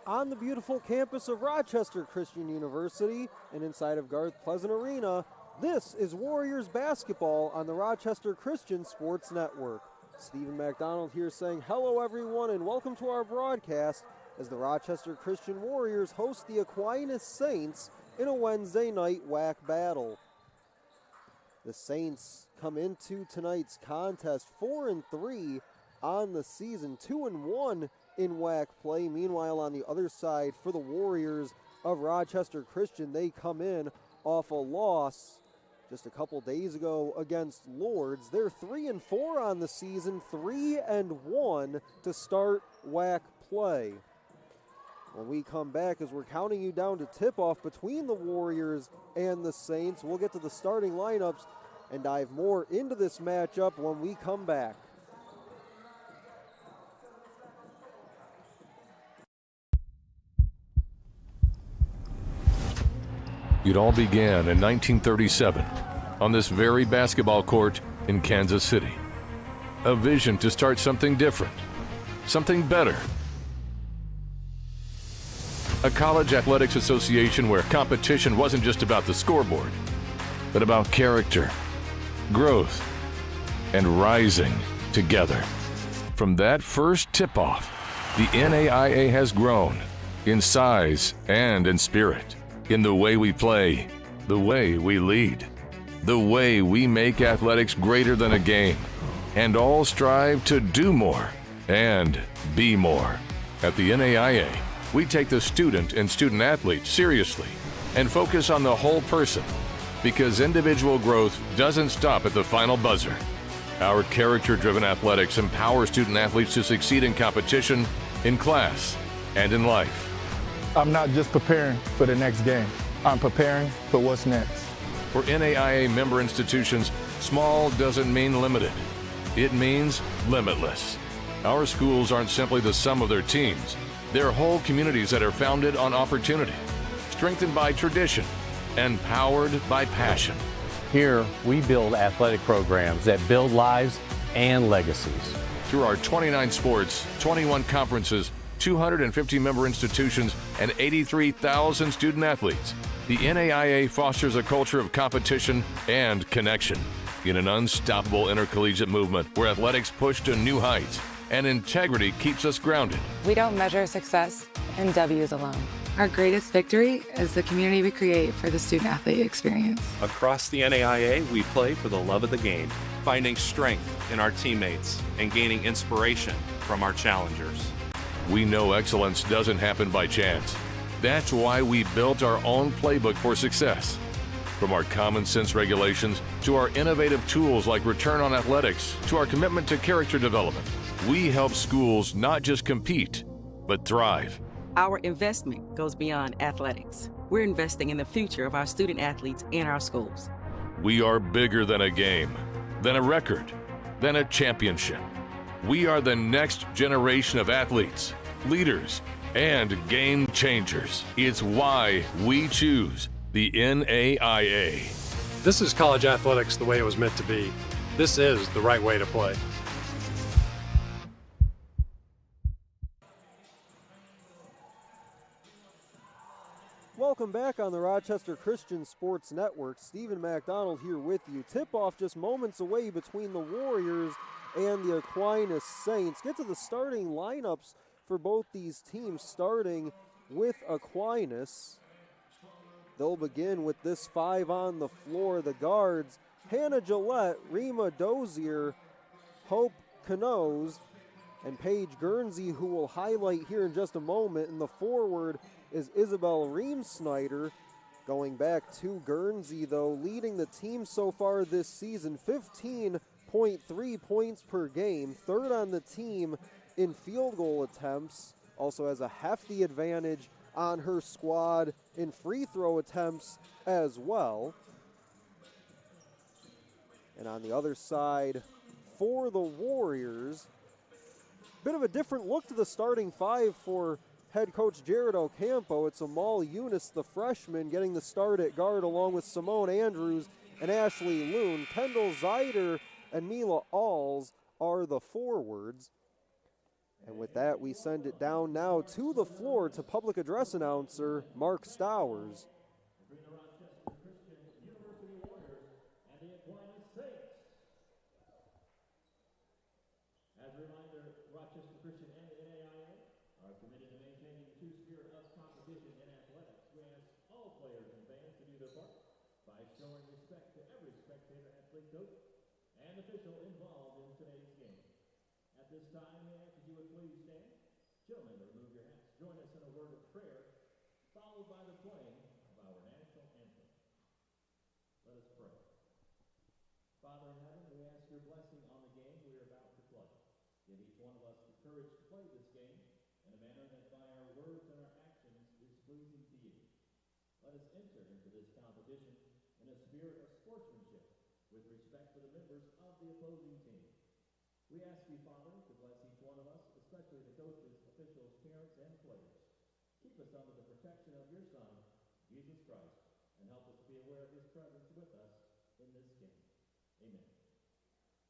on the beautiful campus of Rochester Christian University and inside of Garth Pleasant Arena. This is Warriors basketball on the Rochester Christian Sports Network. Stephen McDonald here saying hello everyone and welcome to our broadcast as the Rochester Christian Warriors host the Aquinas Saints in a Wednesday night WAC battle. The Saints come into tonight's contest 4-3 on the season, 2-1 in WAC play. Meanwhile, on the other side for the Warriors of Rochester Christian, they come in off a loss just a couple days ago against Lourdes. They're 3-4 on the season, 3-1 to start WAC play. When we come back, as we're counting you down to tip-off between the Warriors and the Saints, we'll get to the starting lineups and dive more into this matchup when we come back. It all began in 1937 on this very basketball court in Kansas City. A vision to start something different, something better. A college athletics association where competition wasn't just about the scoreboard, but about character, growth, and rising together. From that first tip-off, the NAIA has grown in size and in spirit, in the way we play, the way we lead, the way we make athletics greater than a game, and all strive to do more and be more. At the NAIA, we take the student and student athlete seriously and focus on the whole person, because individual growth doesn't stop at the final buzzer. Our character-driven athletics empower student athletes to succeed in competition, in class, and in life. I'm not just preparing for the next game. I'm preparing for what's next. For NAIA member institutions, small doesn't mean limited. It means limitless. Our schools aren't simply the sum of their teams. They're whole communities that are founded on opportunity, strengthened by tradition, and powered by passion. Here, we build athletic programs that build lives and legacies. Through our 29 sports, 21 conferences, 250 member institutions, and 83,000 student athletes, the NAIA fosters a culture of competition and connection in an unstoppable intercollegiate movement where athletics push to new heights and integrity keeps us grounded. We don't measure success in W's alone. Our greatest victory is the community we create for the student-athlete experience. Across the NAIA, we play for the love of the game, finding strength in our teammates and gaining inspiration from our challengers. We know excellence doesn't happen by chance. That's why we built our own playbook for success. From our common sense regulations to our innovative tools like Return on Athletics to our commitment to character development, we help schools not just compete, but thrive. Our investment goes beyond athletics. We're investing in the future of our student athletes and our schools. We are bigger than a game, than a record, than a championship. We are the next generation of athletes, leaders, and game changers. It's why we choose the NAIA. This is college athletics the way it was meant to be. This is the right way to play. Welcome back on the Rochester Christian Sports Network. Stephen McDonald here with you. Tip-off just moments away between the Warriors and the Aquinas Saints. Get to the starting lineups for both these teams, starting with Aquinas. They'll begin with this five on the floor. The guards, Hannah Gillette, Rima Dozier, Hope Canoes, and Paige Guernsey, who we'll highlight here in just a moment. And the forward is Isabel Ream-Snyder. Going back to Guernsey, though, leading the team so far this season, 15.3 points per game, third on the team in field goal attempts, also has a hefty advantage on her squad in free throw attempts as well. And on the other side, for the Warriors, bit of a different look to the starting five for head coach Jared Ocampo. It's Amal Eunice, the freshman, getting the start at guard along with Simone Andrews and Ashley Loon. Kendall Zeider and Mila Alls are the forwards. And with that, we send it down now to the floor to public address announcer Mark Stowers. As a reminder, Rochester Christian and the NAIA are committed to maintaining the true spirit of competition in athletics. We ask all players and fans to do their part by showing respect to every spectator, athlete, coach, and official involved in today's game. At this time, we ask that you would please stand. Gentlemen, remove your hats. Join us in a word of prayer, followed by the playing of our national anthem. Let us pray. Father in heaven, we ask your blessing on the game we are about to play. Give each one of us the courage to play this game in a manner that by our words and our actions is pleasing to you. Let us enter into this competition in a spirit of sportsmanship with respect for the members of the opposing team. We ask you, Father, to bless each one of us, especially the coaches, officials, parents, and players. Keep us under the protection of your Son, Jesus Christ, and help us to be aware of his presence with us in this game. Amen.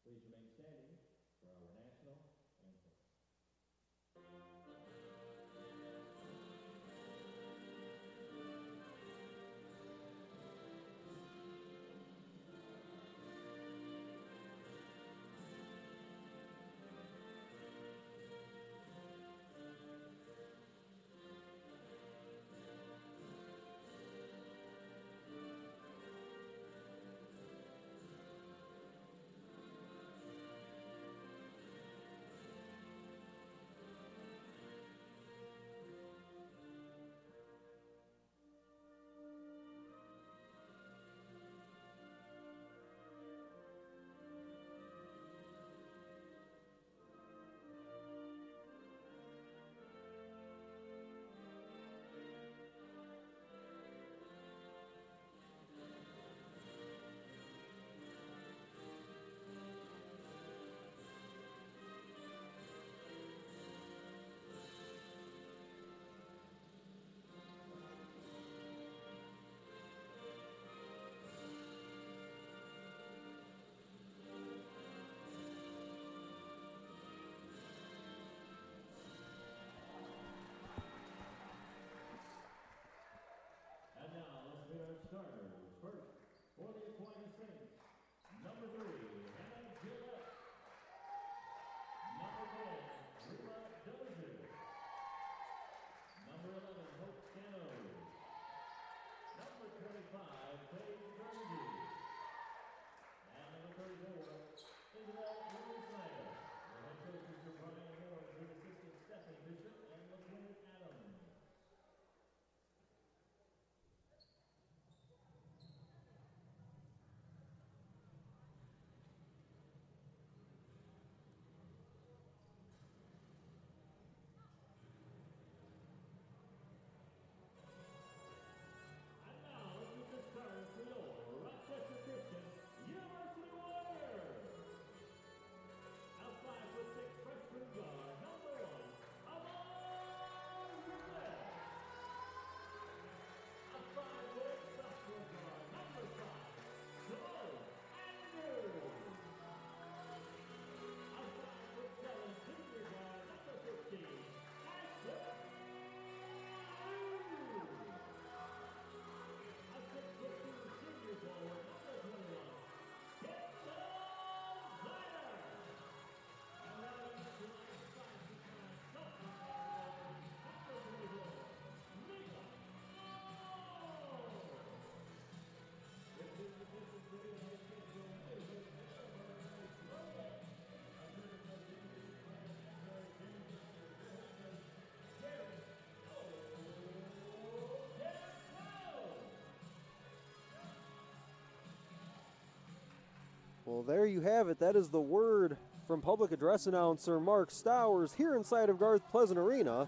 Please remain standing for our national anthem. And now, let's meet our starters. First, for the Aquinas Saints, number 3, Hannah Gillette. Number 10, Rima Dozier. Number 11, Hope Cano. Number 25, Paige Guernsey. And number 34, Isabel Louis Snyder. The head coaches are Brian Moore, with assistant Stephanie Bishop, and Lieutenant Adams. And now, let's get this started for your Rochester Christian University Warriors. A 5'6" freshman guard, number 1, Amon Rivera. A 5'4" sophomore guard, number 5, Simone Andrews. A 5'7" senior guard, number 15, Ashley Hughes. A 6'2" senior forward, number 21, Gibson Snyder. And now he's tonight's 5'9" sophomore guard, number 24, Mika Oh. This is the distance leader of the schedule. Well, there you have it. That is the word from public address announcer Mark Stowers here inside of Garth Pleasant Arena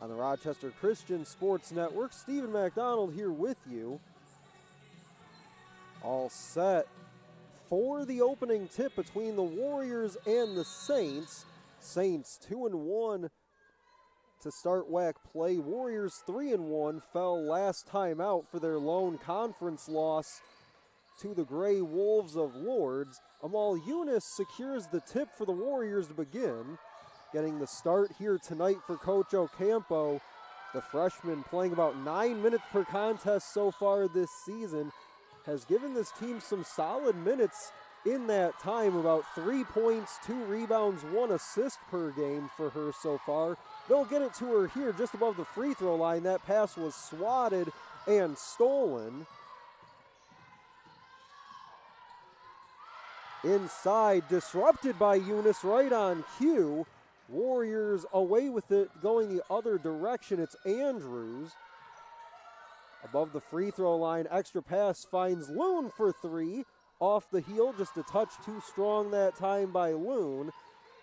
on the Rochester Christian Sports Network. Stephen McDonald here with you. All set for the opening tip between the Warriors and the Saints. Saints 2-1 to start WAC play. Warriors 3-1 fell last time out for their lone conference loss to the Gray Wolves of Lourdes. Amal Eunice secures the tip for the Warriors to begin. getting the start here tonight for Coach Ocampo. The freshman, playing about 9 minutes per contest so far this season, has given this team some solid minutes in that time. About 3 points, 2 rebounds, 1 assist per game for her so far. They'll get it to her here just above the free throw line. That pass was swatted and stolen. Inside, disrupted by Eunice right on cue. Warriors away with it, going the other direction. It's Andrews. Above the free throw line, extra pass finds Loon for 3. Off the heel, just a touch too strong that time by Loon.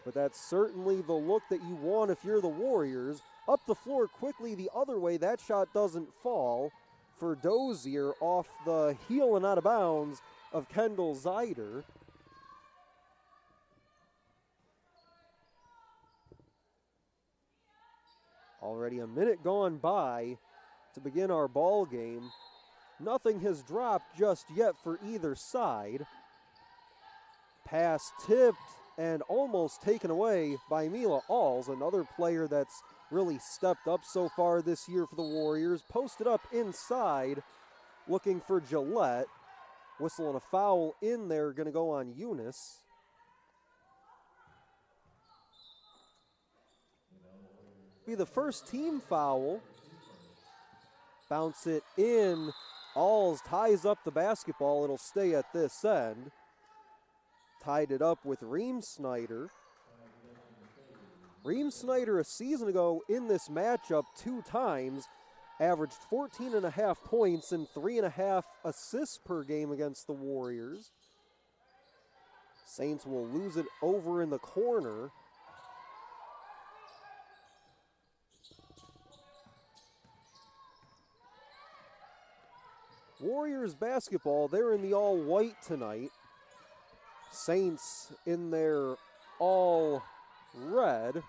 But that's certainly the look that you want if you're the Warriors. Up the floor quickly the other way. That shot doesn't fall for Dozier, off the heel and out of bounds of Kendall Zeider. Already a minute gone by to begin our ball game. Nothing has dropped just yet for either side. Pass tipped and almost taken away by Mila Alls, another player that's really stepped up so far this year for the Warriors. Posted up inside, looking for Gillette. Whistle and a foul in there, going to go on Eunice. Be the first team foul. Bounce it in. Alls ties up the basketball. It'll stay at this end. Tied it up with Reem Snyder. Reem Snyder a season ago in this matchup 2 times averaged 14.5 points and 3.5 assists per game against the Warriors. Saints will lose it over in the corner. Warriors basketball, they're in the all-white tonight. Saints in their all-red.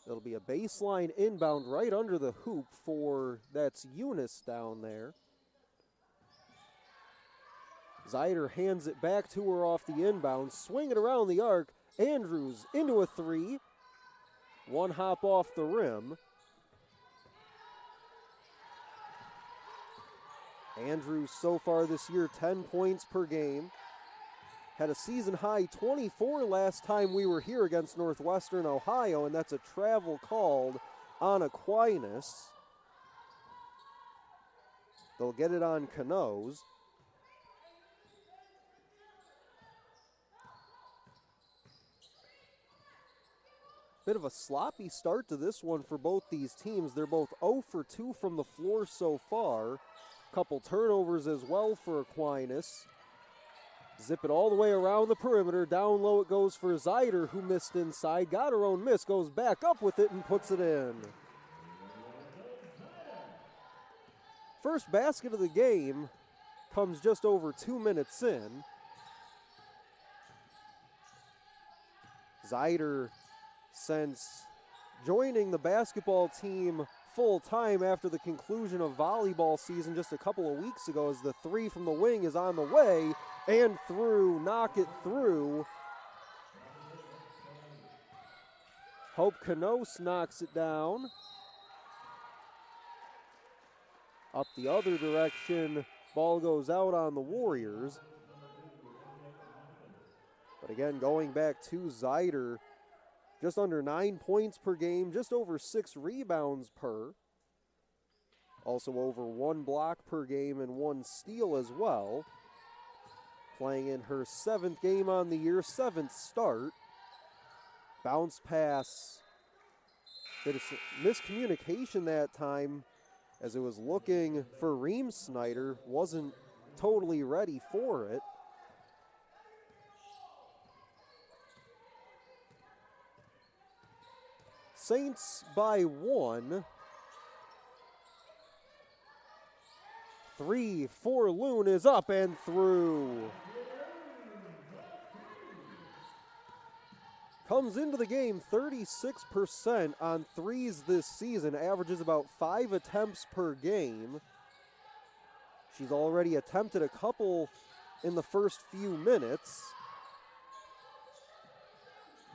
It'll be a baseline inbound right under the hoop for, that's Eunice down there. Zeider hands it back to her off the inbound, swing it around the arc. Andrews into a 3. One hop off the rim. Andrews so far this year, 10 points per game. Had a season high 24 last time we were here against Northwestern Ohio, and that's a travel called on Aquinas. They'll get it on Canoes. Bit of a sloppy start to this one for both these teams. They're both 0 for 2 from the floor so far. Couple turnovers as well for Aquinas. Zip it all the way around the perimeter. Down low it goes for Zeider, who missed inside. Got her own miss, goes back up with it and puts it in. First basket of the game comes just over 2 minutes in. Zeider, since joining the basketball team full time after the conclusion of volleyball season just a couple of weeks ago, as the 3 from the wing is on the way and through, knock it through. Hope Canos knocks it down. Up the other direction, ball goes out on the Warriors. But again, going back to Zeider, just under 9 points per game, just over 6 rebounds per. Also over 1 block per game and 1 steal as well. Playing in her 7th game on the year, 7th start. Bounce pass. Bit of miscommunication that time as it was looking for Reem Snyder. Wasn't totally ready for it. Saints by 1. 3 for Loon is up and through. comes into the game 36% on threes this season, averages about 5 attempts per game. She's already attempted a couple in the first few minutes.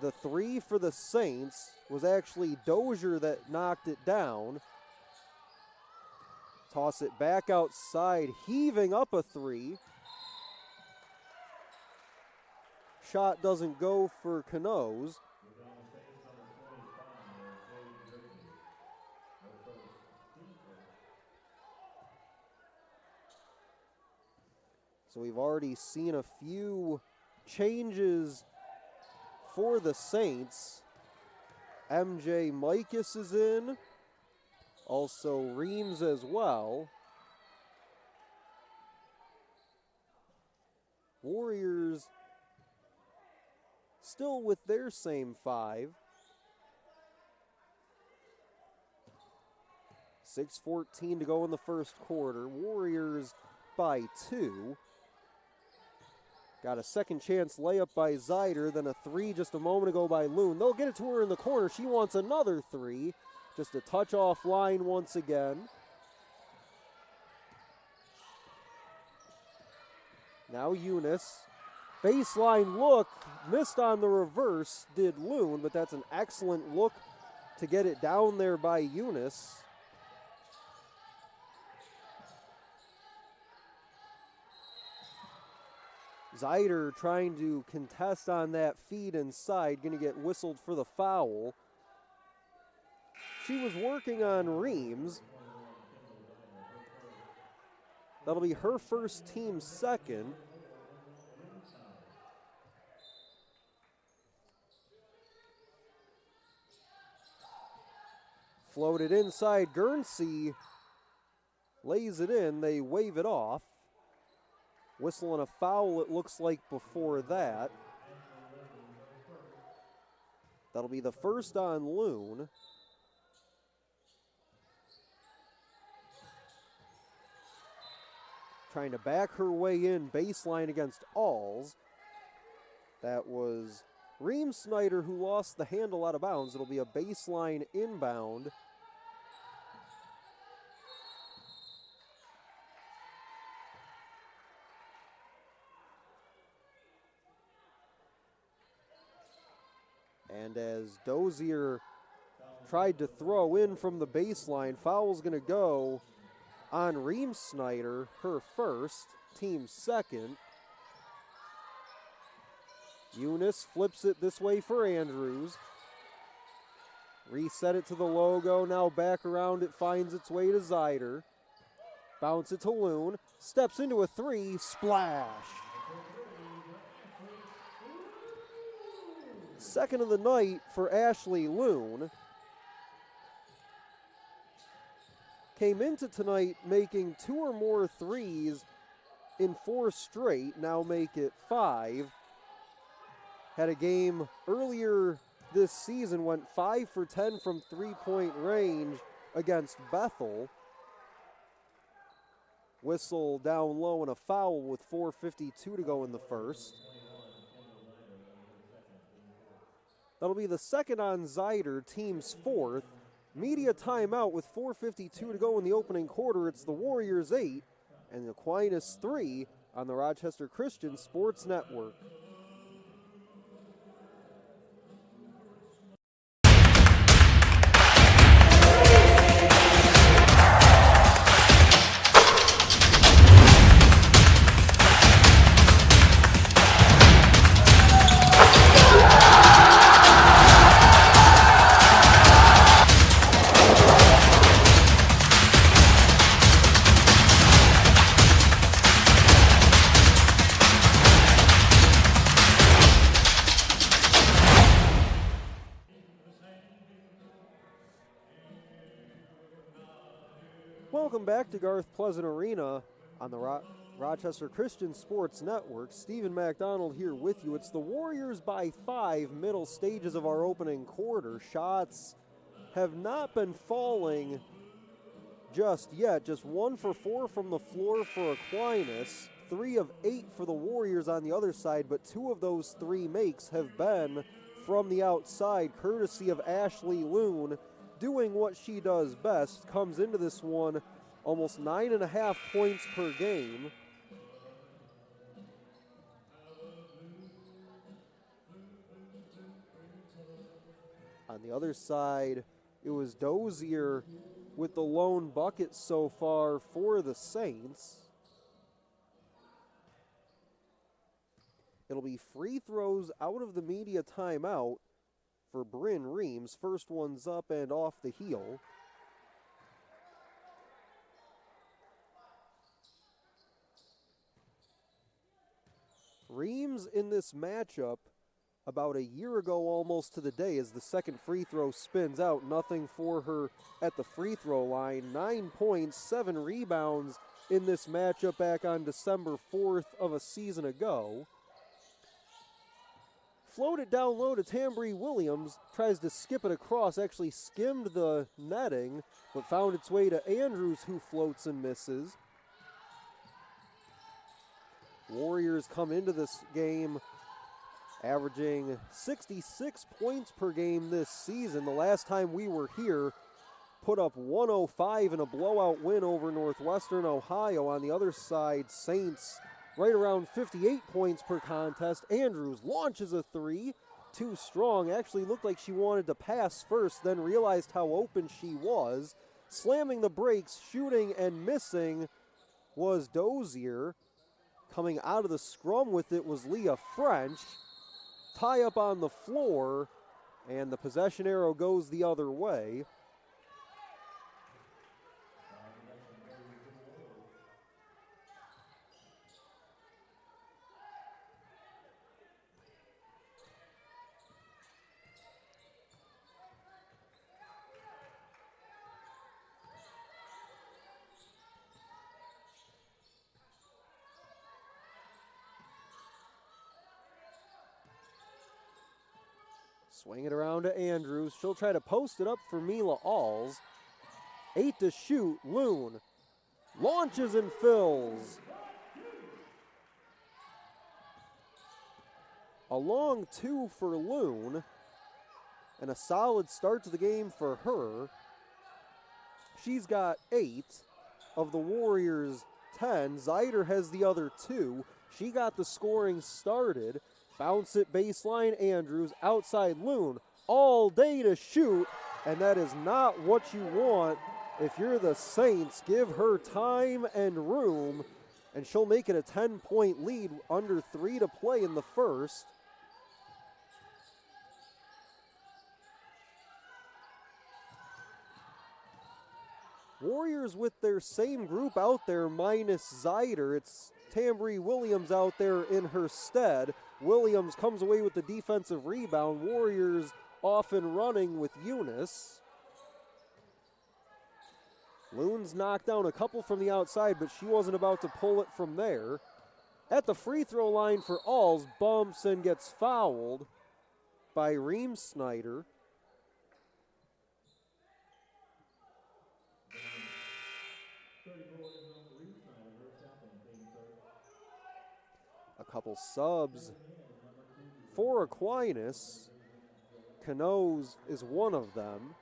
The three for the Saints was actually Dozier that knocked it down. Toss it back outside, heaving up a three. Shot doesn't go for Canoes. So we've already seen a few changes for the Saints. MJ Mikas is in. Also Reams as well. Warriors still with their same five. 6:14 to go in the first quarter. Warriors by 2. Got a second chance layup by Zeider, then a three just a moment ago by Loon. They'll get it to her in the corner. She wants another three. Just a touch offline once again. Now Eunice. Baseline look, missed on the reverse, did Loon, but that's an excellent look to get it down there by Eunice. Zeider trying to contest on that feed inside, going to get whistled for the foul. She was working on Reams. That'll be her first, team second. Floated inside, Guernsey lays it in, they wave it off. Whistle and a foul, it looks like, before that. That'll be the first on Loon. Trying to back her way in, baseline against Alls. That was Reem Snyder who lost the handle out of bounds. It'll be a baseline inbound. And as Dozier tried to throw in from the baseline, foul's going to go on Reem Snyder, her first, team second. Eunice flips it this way for Andrews. Reset it to the logo, now back around, it finds its way to Zeider. Bounce it to Loon, steps into a three, splash. Second of the night for Ashley Loon. Came into tonight making 2 or more threes in 4 straight, now make it 5. Had a game earlier this season, went 5 for 10 from 3-point range against Bethel. Whistle down low and a foul with 4:52 to go in the first. That'll be the second on Zeider, team's fourth. Media timeout with 4:52 to go in the opening quarter. It's the Warriors 8 and the Aquinas 3 on the Rochester Christian Sports Network. Welcome back to Garth Pleasant Arena on the Rochester Christian Sports Network. Stephen McDonald here with you. It's the Warriors by 5, middle stages of our opening quarter. Shots have not been falling just yet. Just 1 for 4 from the floor for Aquinas. 3 of 8 for the Warriors on the other side, but 2 of those 3 makes have been from the outside, courtesy of Ashley Loon, doing what she does best, comes into this one almost 9.5 points per game. On the other side, it was Dozier with the lone bucket so far for the Saints. It'll be free throws out of the media timeout for Bryn Reams. First one's up and off the heel. Reams in this matchup about a year ago almost to the day as the second free throw spins out. Nothing for her at the free throw line. 9 points, 7 rebounds in this matchup back on December 4th of a season ago. Floated down low to Tambry Williams, tries to skip it across, actually skimmed the netting, but found its way to Andrews, who floats and misses. Warriors come into this game averaging 66 points per game this season. The last time we were here, put up 105 in a blowout win over Northwestern Ohio. On the other side, Saints right around 58 points per contest. Andrews launches a three, too strong. Actually looked like she wanted to pass first, then realized how open she was. Slamming the brakes, shooting and missing was Dozier. Coming out of the scrum with it was Leah French. Tie up on the floor, and the possession arrow goes the other way. Swing it around to Andrews. She'll try to post it up for Mila Alls. 8 to shoot. Loon launches and fills. A long 2 for Loon. And a solid start to the game for her. She's got 8 of the Warriors' 10. Zeider has the other 2. She got the scoring started. Bounce it baseline, Andrews, outside Loon, all day to shoot, and that is not what you want if you're the Saints. Give her time and room, and she'll make it a 10-point lead, under 3 to play in the first. Warriors with their same group out there minus Zeider. It's Tambry Williams out there in her stead. Williams comes away with the defensive rebound. Warriors off and running with Eunice. Loon's knocked down a couple from the outside, but she wasn't about to pull it from there. At the free throw line for Alls, bumps and gets fouled by Reem Snyder. A couple subs for Aquinas. Canoes is one of them.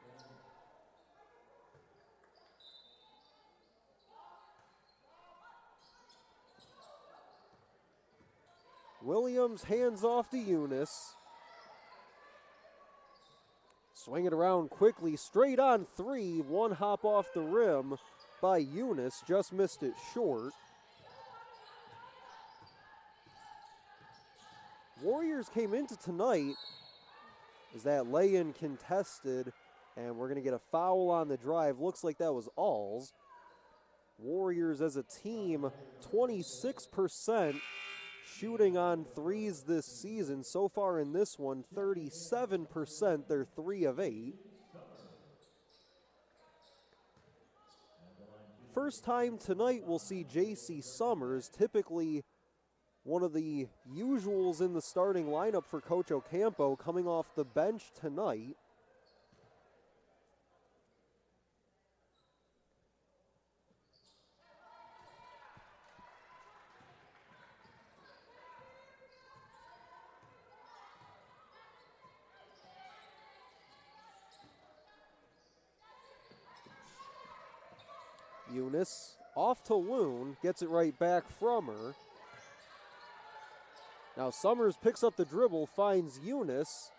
Williams hands off to Eunice. Swing it around quickly, straight on 3. One hop off the rim by Eunice, just missed it short. Warriors came into tonight as that lay-in contested, and we're going to get a foul on the drive. Looks like that was Alls. Warriors as a team, 26% shooting on threes this season. So far in this one, 37%. They're 3 of 8. First time tonight we'll see J.C. Summers, typically one of the usuals in the starting lineup for Coach Ocampo, coming off the bench tonight. Eunice off to Loon, gets it right back from her. Now Summers picks up the dribble, finds Eunice.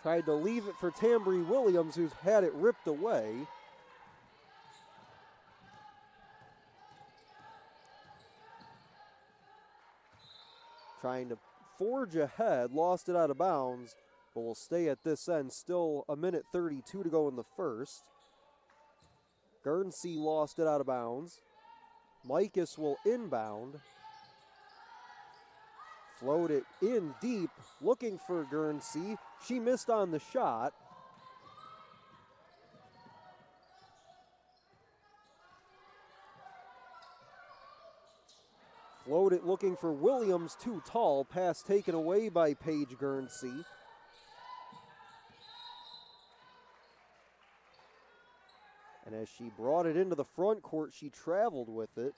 Tried to leave it for Tambry Williams, who's had it ripped away. Trying to forge ahead, lost it out of bounds, but will stay at this end. Still a minute 32 to go in the first. Guernsey lost it out of bounds. Mikas will inbound. Float it in deep, looking for Guernsey. She missed on the shot. Float it looking for Williams, too tall. Pass taken away by Paige Guernsey. And as she brought it into the front court, she traveled with it.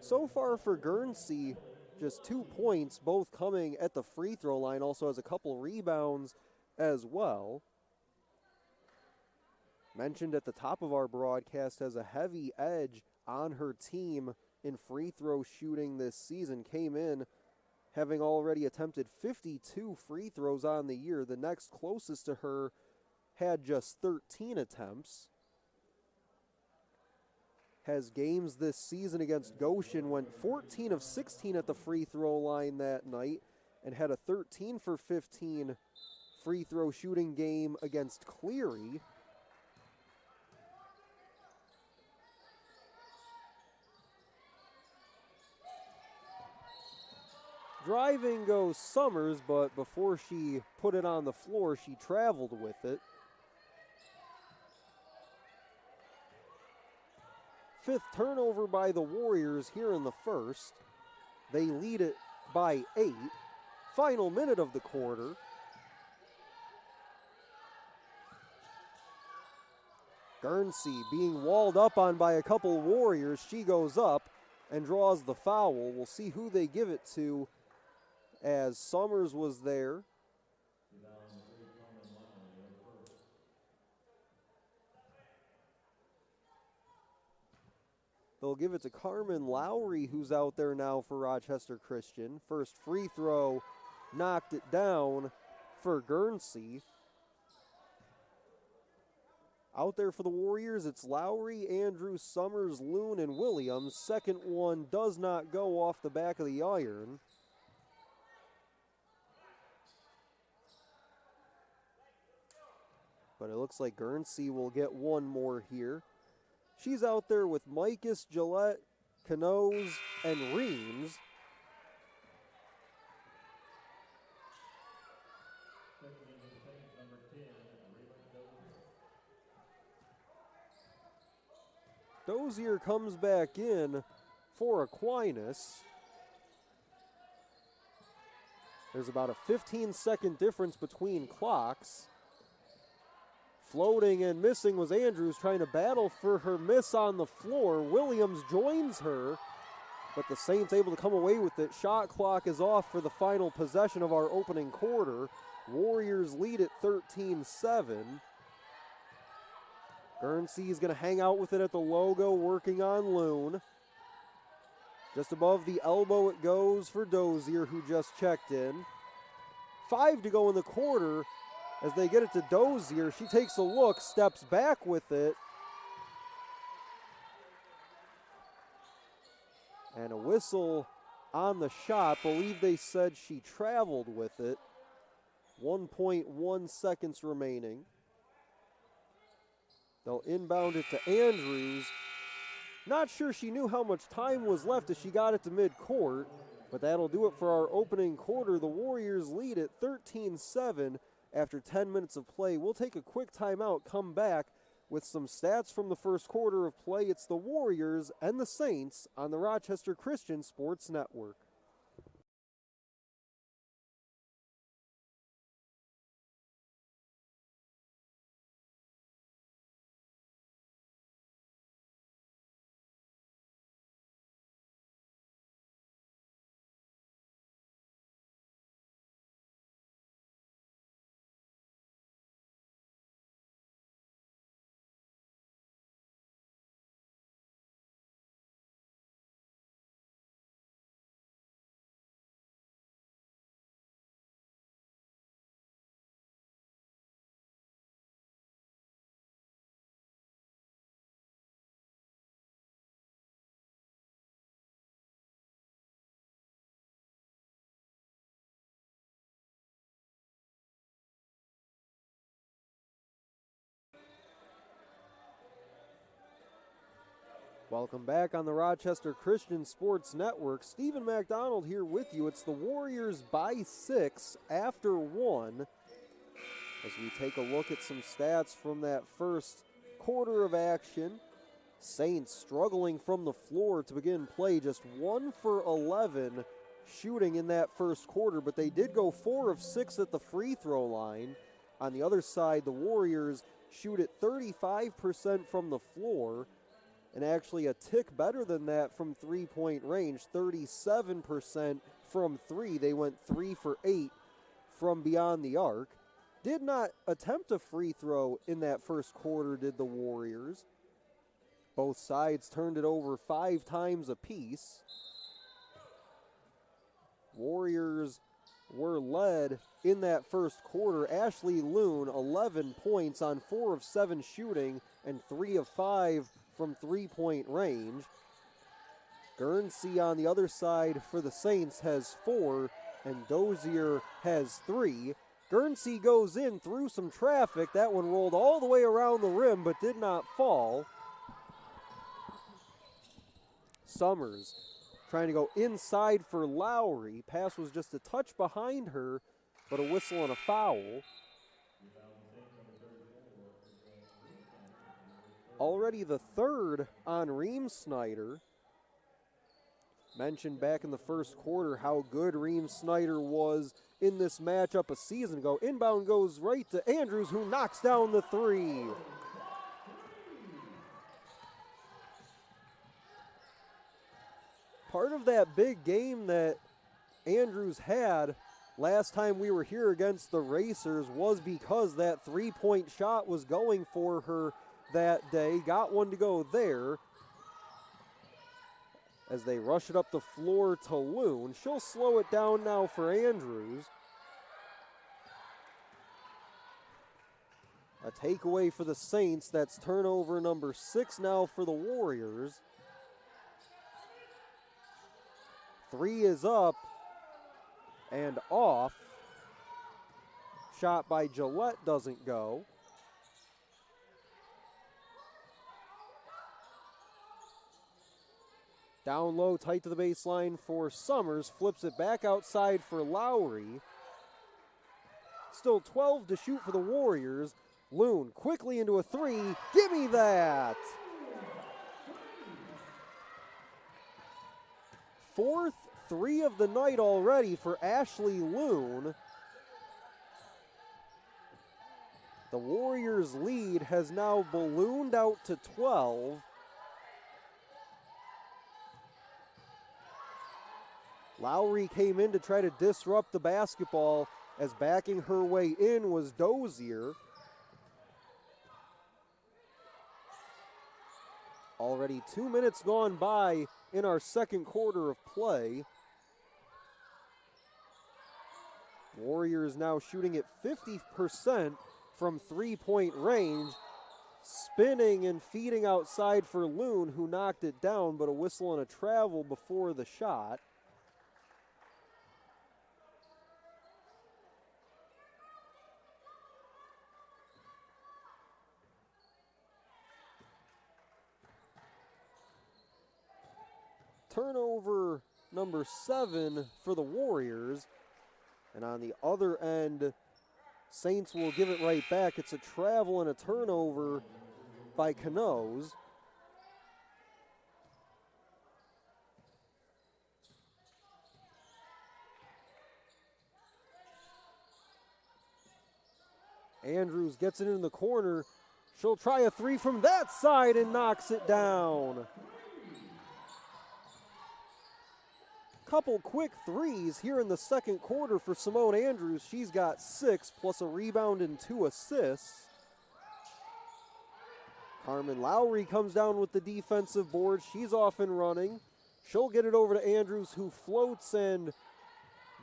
So far for Guernsey, just 2 points, both coming at the free throw line. Also has a couple rebounds as well. Mentioned at the top of our broadcast, has a heavy edge on her team in free throw shooting this season. Came in having already attempted 52 free throws on the year. The next closest to her had just 13 attempts. Has games this season against Goshen, went 14 of 16 at the free throw line that night, and had a 13 for 15 free throw shooting game against Cleary. Driving goes Summers, but before she put it on the floor, she traveled with it. Fifth turnover by the Warriors here in the first. They lead it by 8. Final minute of the quarter. Guernsey being walled up on by a couple Warriors. She goes up and draws the foul. We'll see who they give it to, as Summers was there. They'll give it to Carmen Lowry, who's out there now for Rochester Christian. First free throw, knocked it down for Guernsey. Out there for the Warriors, it's Lowry, Andrews, Summers, Loon, and Williams. Second one does not go off the back of the iron. But it looks like Guernsey will get one more here. She's out there with Mikas, Gillette, Canoes, and Reams. Dozier comes back in for Aquinas. There's about a 15-second difference between clocks. Floating and missing was Andrews, trying to battle for her miss on the floor. Williams joins her, but the Saints able to come away with it. Shot clock is off for the final possession of our opening quarter. Warriors lead at 13-7. Guernsey is going to hang out with it at the logo, working on Loon. Just above the elbow it goes for Dozier, who just checked in. 5 to go in the quarter. As they get it to Dozier, she takes a look, steps back with it. And a whistle on the shot. Believe they said she traveled with it. 1.1 seconds remaining. They'll inbound it to Andrews. Not sure she knew how much time was left as she got it to midcourt, but that'll do it for our opening quarter. The Warriors lead at 13-7 after 10 minutes of play. We'll take a quick timeout, come back with some stats from the first quarter of play. It's the Warriors and the Saints on the Rochester Christian Sports Network. Welcome back on the Rochester Christian Sports Network. Stephen McDonald here with you. It's the Warriors by 6 after 1. As we take a look at some stats from that first quarter of action. Saints struggling from the floor to begin play, just 1 for 11 shooting in that first quarter, but they did go 4 of 6 at the free throw line. On the other side, the Warriors shoot at 35% from the floor, and actually a tick better than that from three-point range, 37% from 3. They went 3 for 8 from beyond the arc. Did not attempt a free throw in that first quarter, did the Warriors. Both sides turned it over 5 times apiece. Warriors were led in that first quarter. Ashley Loon, 11 points on 4 of 7 shooting and 3 of 5 from three-point range. Guernsey on the other side for the Saints has 4, and Dozier has 3. Guernsey goes in through some traffic. That one rolled all the way around the rim but did not fall. Summers trying to go inside for Lowry. Pass was just a touch behind her, but a whistle and a foul. Already the third on Reem Snyder. Mentioned back in the first quarter how good Reem Snyder was in this matchup a season ago. Inbound goes right to Andrews, who knocks down the 3. Part of that big game that Andrews had last time we were here against the Racers was because that three-point shot was going for her that day. Got one to go there. As they rush it up the floor to Loon. She'll slow it down now for Andrews. A takeaway for the Saints. That's turnover number 6 now for the Warriors. 3 is up and off. Shot by Gillette doesn't go. Down low, tight to the baseline for Summers. Flips it back outside for Lowry. Still 12 to shoot for the Warriors. Loon quickly into a 3. Give me that! Fourth 3 of the night already for Ashley Loon. The Warriors' lead has now ballooned out to 12. Lowry came in to try to disrupt the basketball, as backing her way in was Dozier. Already 2 minutes gone by in our second quarter of play. Warriors now shooting at 50% from three-point range. Spinning and feeding outside for Loon, who knocked it down, but a whistle and a travel before the shot. Turnover number 7 for the Warriors. And on the other end, Saints will give it right back. It's a travel and a turnover by Canoes. Andrews gets it in the corner. She'll try a 3 from that side and knocks it down. Couple quick threes here in the second quarter for Simone Andrews. She's got 6 plus a rebound and 2 assists. Carmen Lowry comes down with the defensive board. She's off and running. She'll get it over to Andrews, who floats and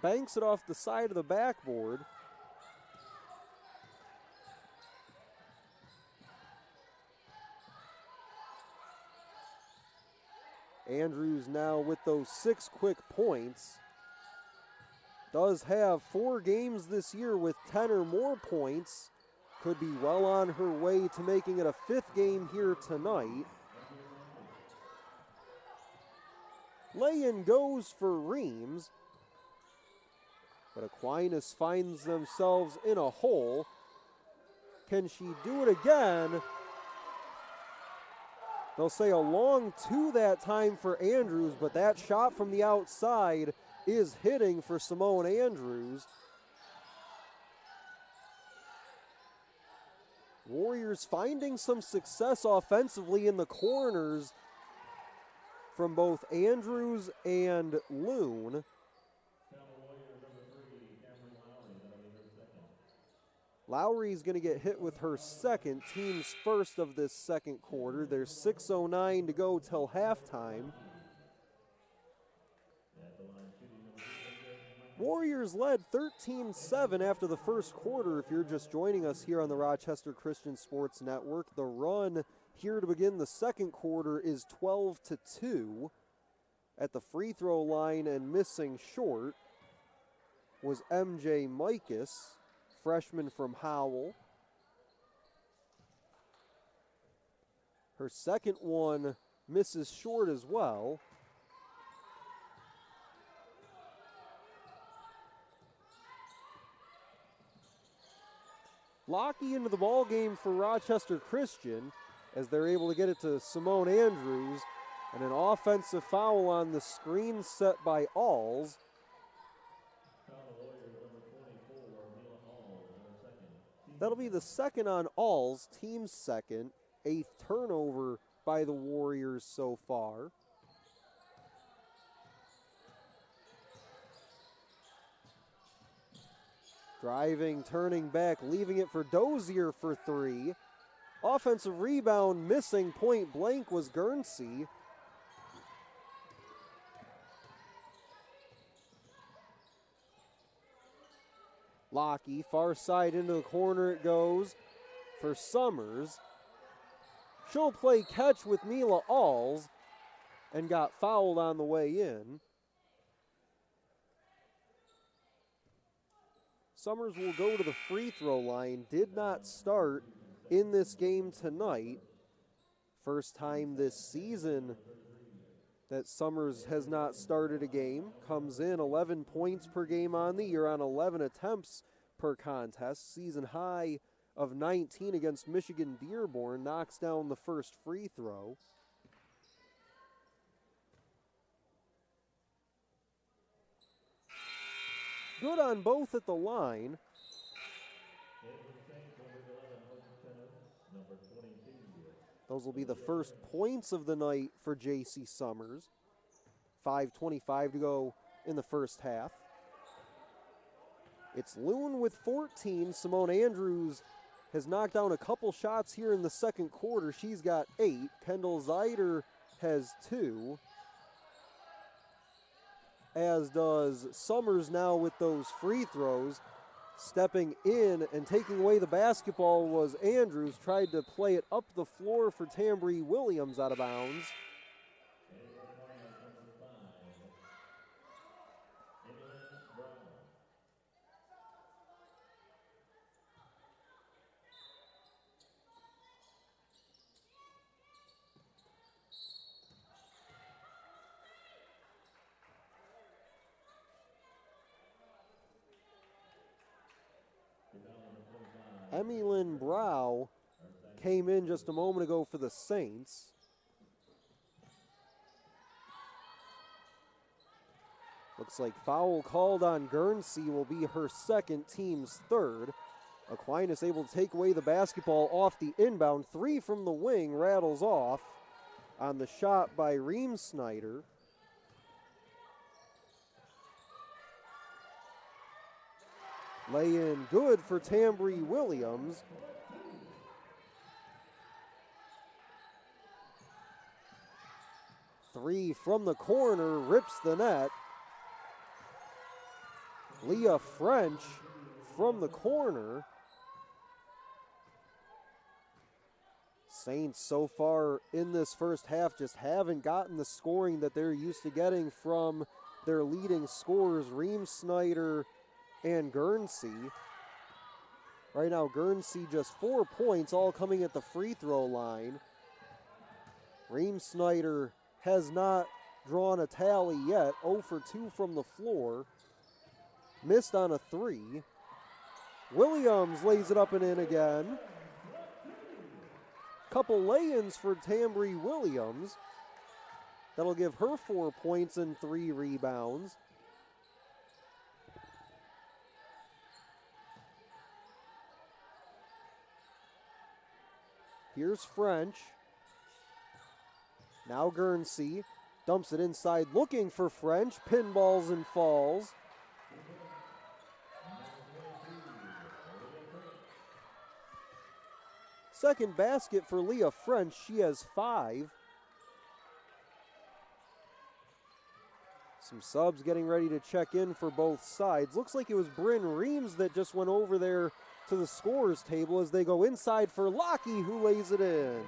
banks it off the side of the backboard. Andrews now with those 6 quick points. Does have 4 games this year with 10 or more points. Could be well on her way to making it a 5th game here tonight. Lay-in goes for Reams, but Aquinas finds themselves in a hole. Can she do it again? They'll say a long two that time for Andrews, but that shot from the outside is hitting for Simone Andrews. Warriors finding some success offensively in the corners from both Andrews and Loon. Lowry's going to get hit with her second, team's first of this second quarter. There's 6:09 to go till halftime. Warriors led 13-7 after the first quarter. If you're just joining us here on the Rochester Christian Sports Network, the run here to begin the second quarter is 12-2. At the free throw line and missing short was MJ Mikas, freshman from Howell. Her second one misses short as well. Lockey into the ball game for Rochester Christian as they're able to get it to Simone Andrews, and an offensive foul on the screen set by Alls. That'll be the second on Alls, team's second, 8th turnover by the Warriors so far. Driving, turning back, leaving it for Dozier for three. Offensive rebound missing, point blank was Guernsey. Lockey, far side into the corner it goes for Summers. She'll play catch with Mila Alls and got fouled on the way in. Summers will go to the free throw line. Did not start in this game tonight. First time this season that Summers has not started a game. Comes in 11 points per game on the year on 11 attempts per contest. Season high of 19 against Michigan Dearborn. Knocks down the first free throw. Good on both at the line. Those will be the first points of the night for J.C. Summers. 5:25 to go in the first half. It's Loon with 14. Simone Andrews has knocked down a couple shots here in the second quarter. She's got 8. Kendall Zeider has 2. As does Summers now with those free throws. Stepping in and taking away the basketball was Andrews. Tried to play it up the floor for Tambry Williams out of bounds. Emily Brow came in just a moment ago for the Saints. Looks like foul called on Guernsey will be her second, team's third. Aquinas able to take away the basketball off the inbound. 3 from the wing, rattles off on the shot by Ream Snyder. Lay in good for Tambry Williams. Three from the corner, rips the net. Leah French from the corner. Saints so far in this first half just haven't gotten the scoring that they're used to getting from their leading scorers, Ream Snyder and Guernsey. Right now, Guernsey just 4 points, all coming at the free throw line. Ream Snyder has not drawn a tally yet. 0 for 2 from the floor. Missed on a 3. Williams lays it up and in again. Couple lay-ins for Tambry Williams. That'll give her 4 points and 3 rebounds. Here's French. Now Guernsey dumps it inside, looking for French. Pinballs and falls. Second basket for Leah French. She has 5. Some subs getting ready to check in for both sides. Looks like it was Bryn Reams that just went over there to the scorer's table as they go inside for Lockie, who lays it in.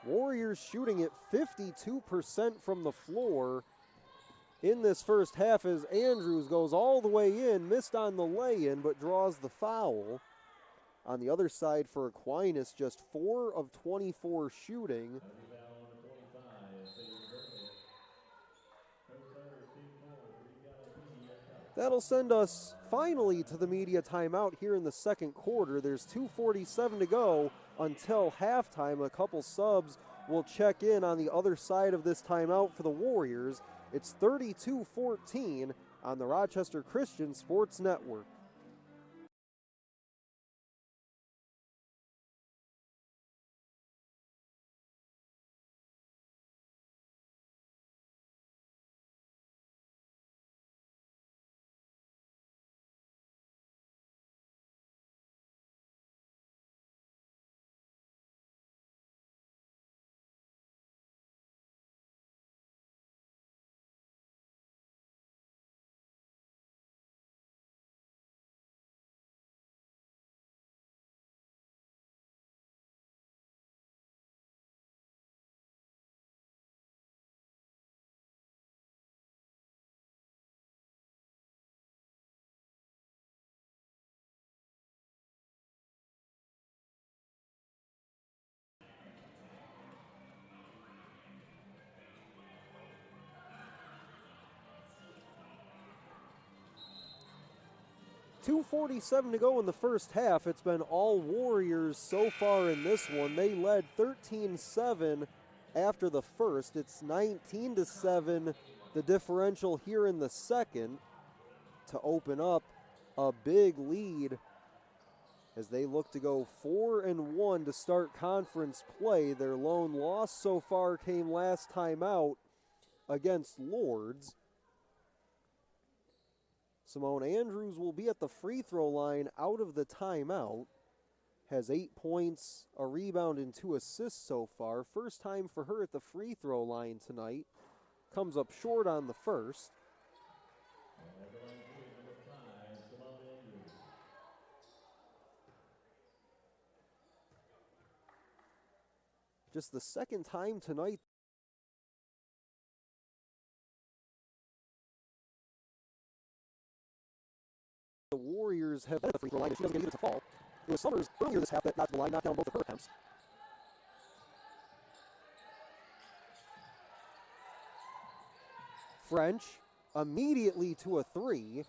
Warriors shooting at 52% from the floor in this first half as Andrews goes all the way in, missed on the lay-in, but draws the foul. On the other side for Aquinas, just 4 of 24 shooting. That'll send us finally to the media timeout here in the second quarter. There's 2:47 to go until halftime. A couple subs will check in on the other side of this timeout for the Warriors. It's 32-14 on the Rochester Christian Sports Network. .247 to go in the first half. It's been all Warriors so far in this one. They led 13-7 after the first. It's 19-7, the differential here in the second, to open up a big lead as they look to go 4-1 to start conference play. Their lone loss so far came last time out against Lourdes. Simone Andrews will be at the free throw line out of the timeout. Has 8 points, a rebound, and 2 assists so far. First time for her at the free throw line tonight. Comes up short on the first. Just the second time tonight the Warriors have been at the free throw line, and she doesn't get even to fall. It was Summers earlier this half that got to the line, knocked down both of her attempts. French immediately to a 3.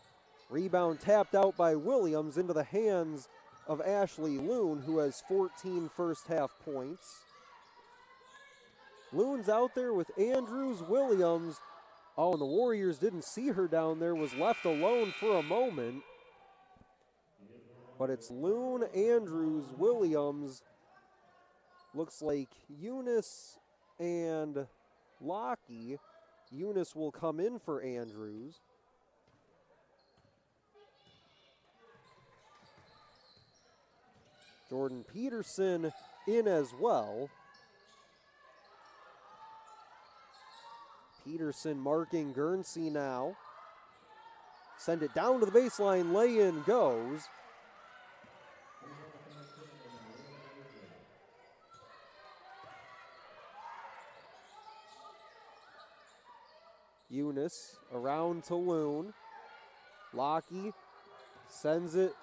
Rebound tapped out by Williams into the hands of Ashley Loon, who has 14 first half points. Loon's out there with Andrews, Williams. Oh, and the Warriors didn't see her down there, was left alone for a moment. But it's Loon, Andrews, Williams. Looks like Eunice and Lockie. Eunice will come in for Andrews. Jordan Peterson in as well. Peterson marking Guernsey now. Send it down to the baseline, lay-in goes. Eunice around to Loon. Lockie sends it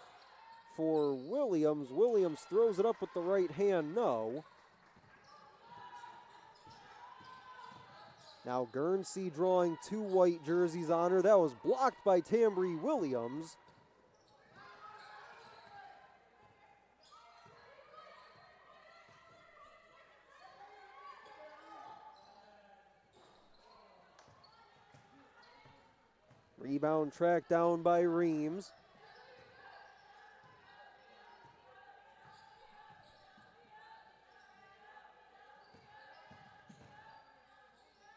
for Williams. Williams throws it up with the right hand, no. Now Guernsey drawing 2 white jerseys on her. That was blocked by Tambry Williams. Rebound tracked down by Reams.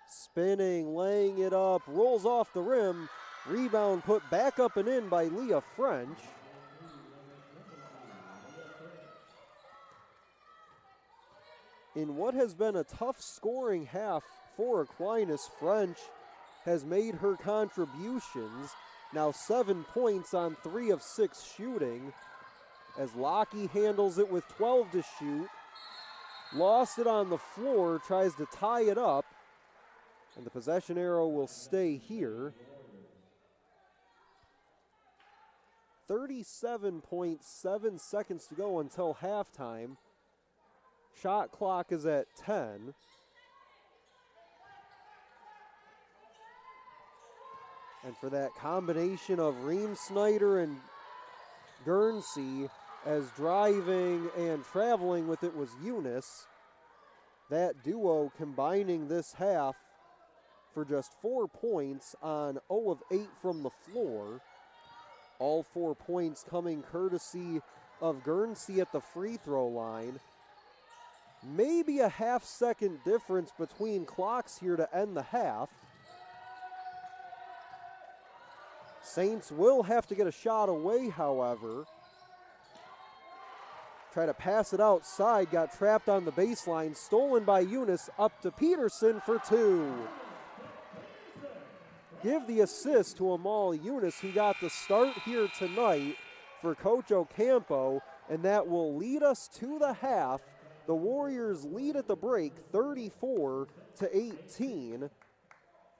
Spinning, laying it up, rolls off the rim. Rebound put back up and in by Leah French. In what has been a tough scoring half for Aquinas, French has made her contributions. Now 7 points on 3 of 6 shooting, as Lockie handles it with 12 to shoot. Lost it on the floor, tries to tie it up, and the possession arrow will stay here. 37.7 seconds to go until halftime. Shot clock is at 10. And for that combination of Ream Snyder and Guernsey, as driving and traveling with it was Eunice, that duo combining this half for just 4 points on 0 of 8 from the floor. All 4 points coming courtesy of Guernsey at the free throw line. Maybe a half-second difference between clocks here to end the half. Saints will have to get a shot away, however. Try to pass it outside, got trapped on the baseline, stolen by Eunice, up to Peterson for 2. Give the assist to Amal Eunice, who got the start here tonight for Coach Ocampo, and that will lead us to the half. The Warriors lead at the break 34-18.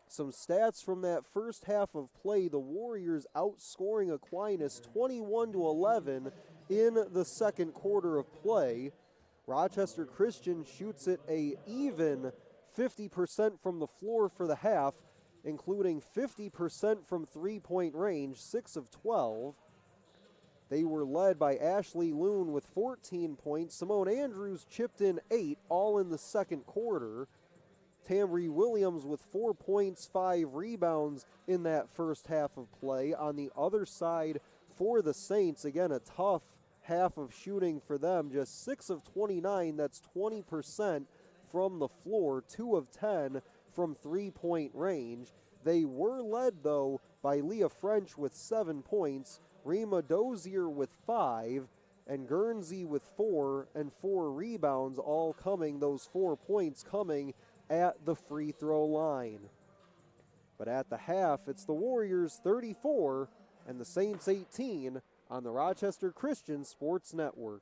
Some stats from that first half of play: the Warriors outscoring Aquinas 21-11 in the second quarter of play. Rochester Christian shoots it a even 50% from the floor for the half, including 50% from three-point range, 6 of 12. They were led by Ashley Loon with 14 points. Simone Andrews chipped in 8, all in the second quarter. Tambry Williams with 4 points, 5 rebounds in that first half of play. On the other side for the Saints, again, a tough half of shooting for them. Just 6 of 29, that's 20% from the floor, 2 of 10 from three-point range. They were led, though, by Leah French with 7 points, Rima Dozier with 5, and Guernsey with 4 and 4 rebounds, all coming, those 4 points coming at the free throw line. But at the half, it's the Warriors 34 and the Saints 18 on the Rochester Christian Sports Network.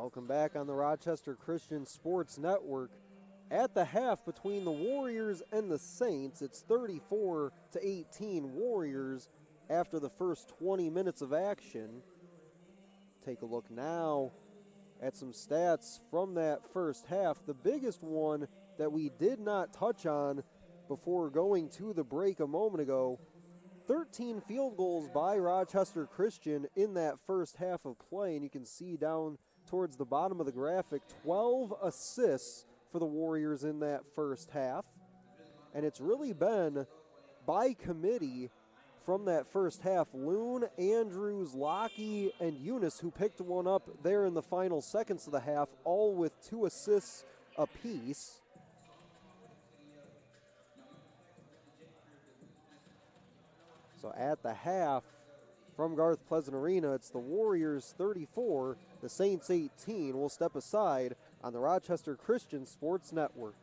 Welcome back on the Rochester Christian Sports Network. At the half between the Warriors and the Saints, it's 34-18 Warriors after the first 20 minutes of action. Take a look now at some stats from that first half. The biggest one that we did not touch on before going to the break a moment ago, 13 field goals by Rochester Christian in that first half of play, and you can see down towards the bottom of the graphic, 12 assists for the Warriors in that first half. And it's really been by committee from that first half. Loon, Andrews, Lockey, and Eunice, who picked one up there in the final seconds of the half, all with 2 assists apiece. So at the half from Garth Pleasant Arena, it's the Warriors 34, the Saints 18. We'll step aside on the Rochester Christian Sports Network.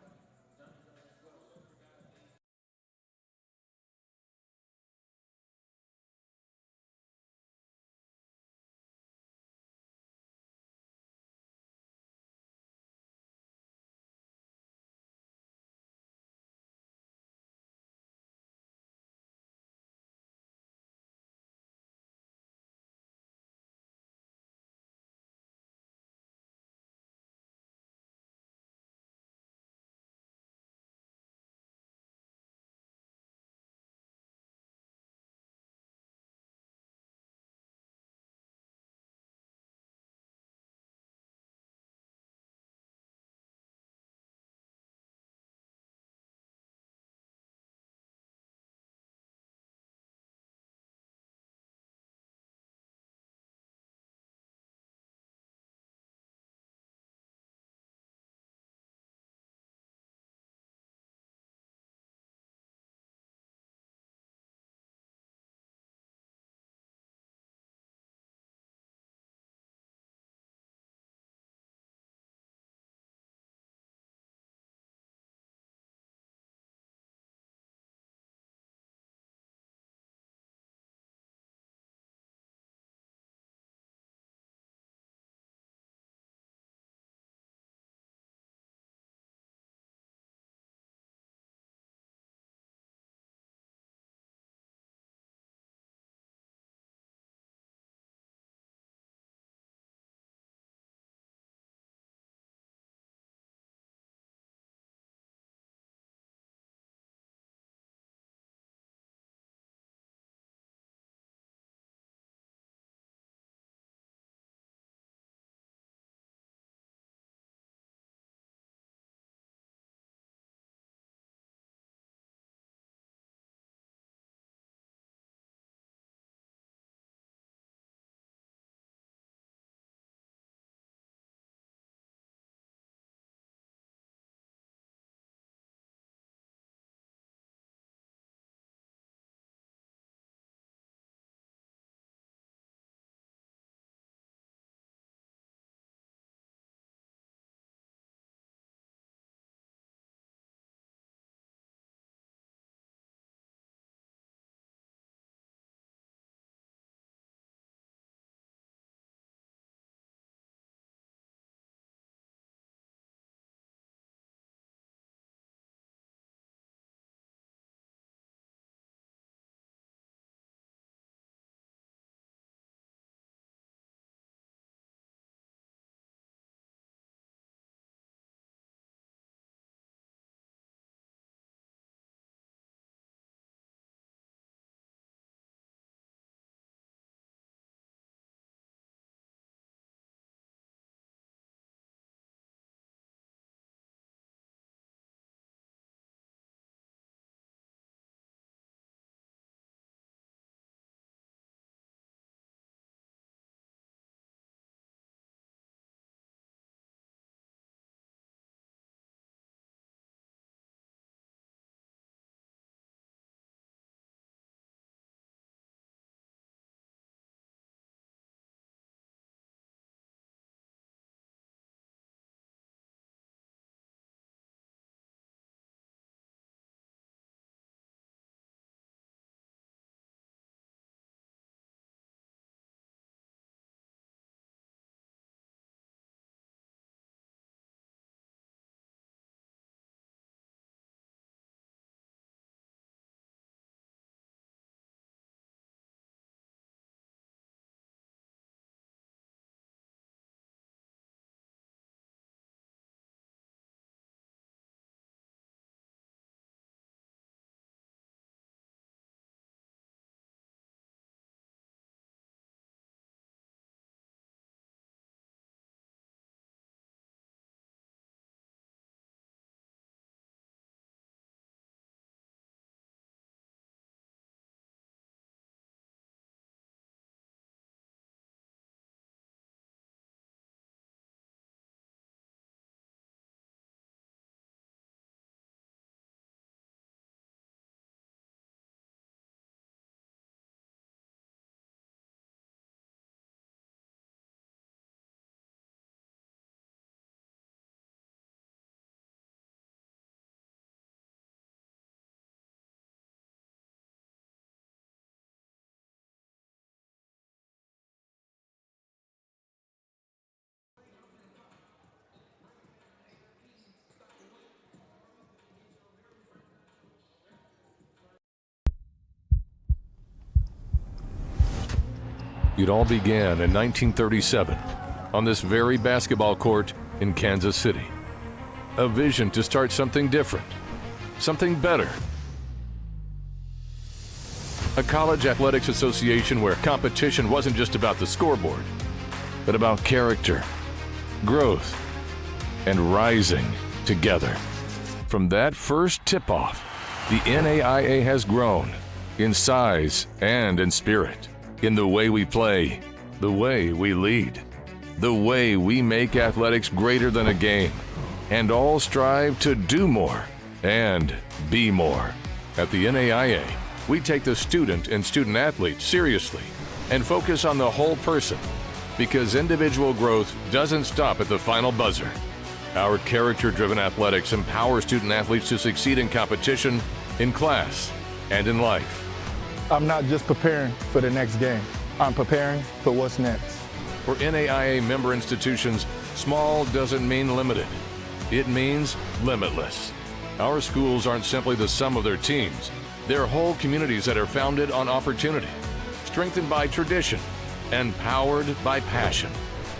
It all began in 1937 on this very basketball court in Kansas City. A vision to start something different, something better. A college athletics association where competition wasn't just about the scoreboard, but about character, growth, and rising together. From that first tip-off, the NAIA has grown in size and in spirit, in the way we play, the way we lead, the way we make athletics greater than a game, and all strive to do more and be more. At the NAIA, we take the student and student athlete seriously and focus on the whole person, because individual growth doesn't stop at the final buzzer. Our character-driven athletics empower student athletes to succeed in competition, in class, and in life. I'm not just preparing for the next game. I'm preparing for what's next. For NAIA member institutions, small doesn't mean limited. It means limitless. Our schools aren't simply the sum of their teams. They're whole communities that are founded on opportunity, strengthened by tradition, and powered by passion.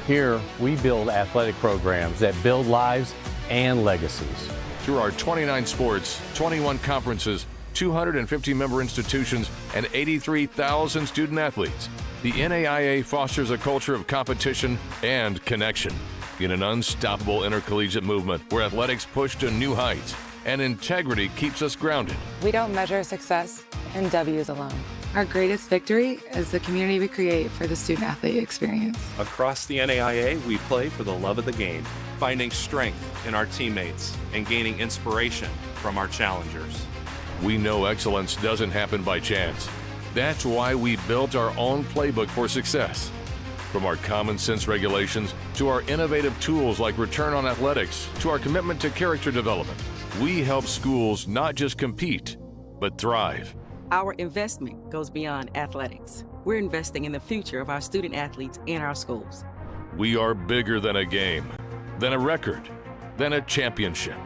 Here, we build athletic programs that build lives and legacies. Through our 29 sports, 21 conferences, 250 member institutions, and 83,000 student athletes, the NAIA fosters a culture of competition and connection in an unstoppable intercollegiate movement where athletics push to new heights and integrity keeps us grounded. We don't measure success in W's alone. Our greatest victory is the community we create for the student-athlete experience. Across the NAIA, we play for the love of the game, finding strength in our teammates and gaining inspiration from our challengers. We know excellence doesn't happen by chance. That's why we built our own playbook for success. From our common sense regulations to our innovative tools like Return on Athletics to our commitment to character development, we help schools not just compete, but thrive. Our investment goes beyond athletics. We're investing in the future of our student athletes and our schools. We are bigger than a game, than a record, than a championship.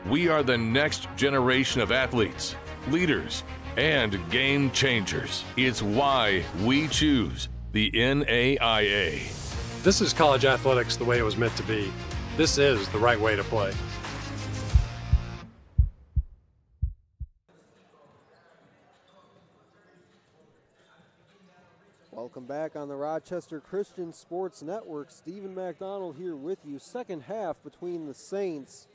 We are the next generation of athletes, leaders, and game changers. It's why we choose the NAIA. This is college athletics the way it was meant to be. This is the right way to play. Welcome back on the Rochester Christian Sports Network. Stephen McDonald here with you. Second half between the Saints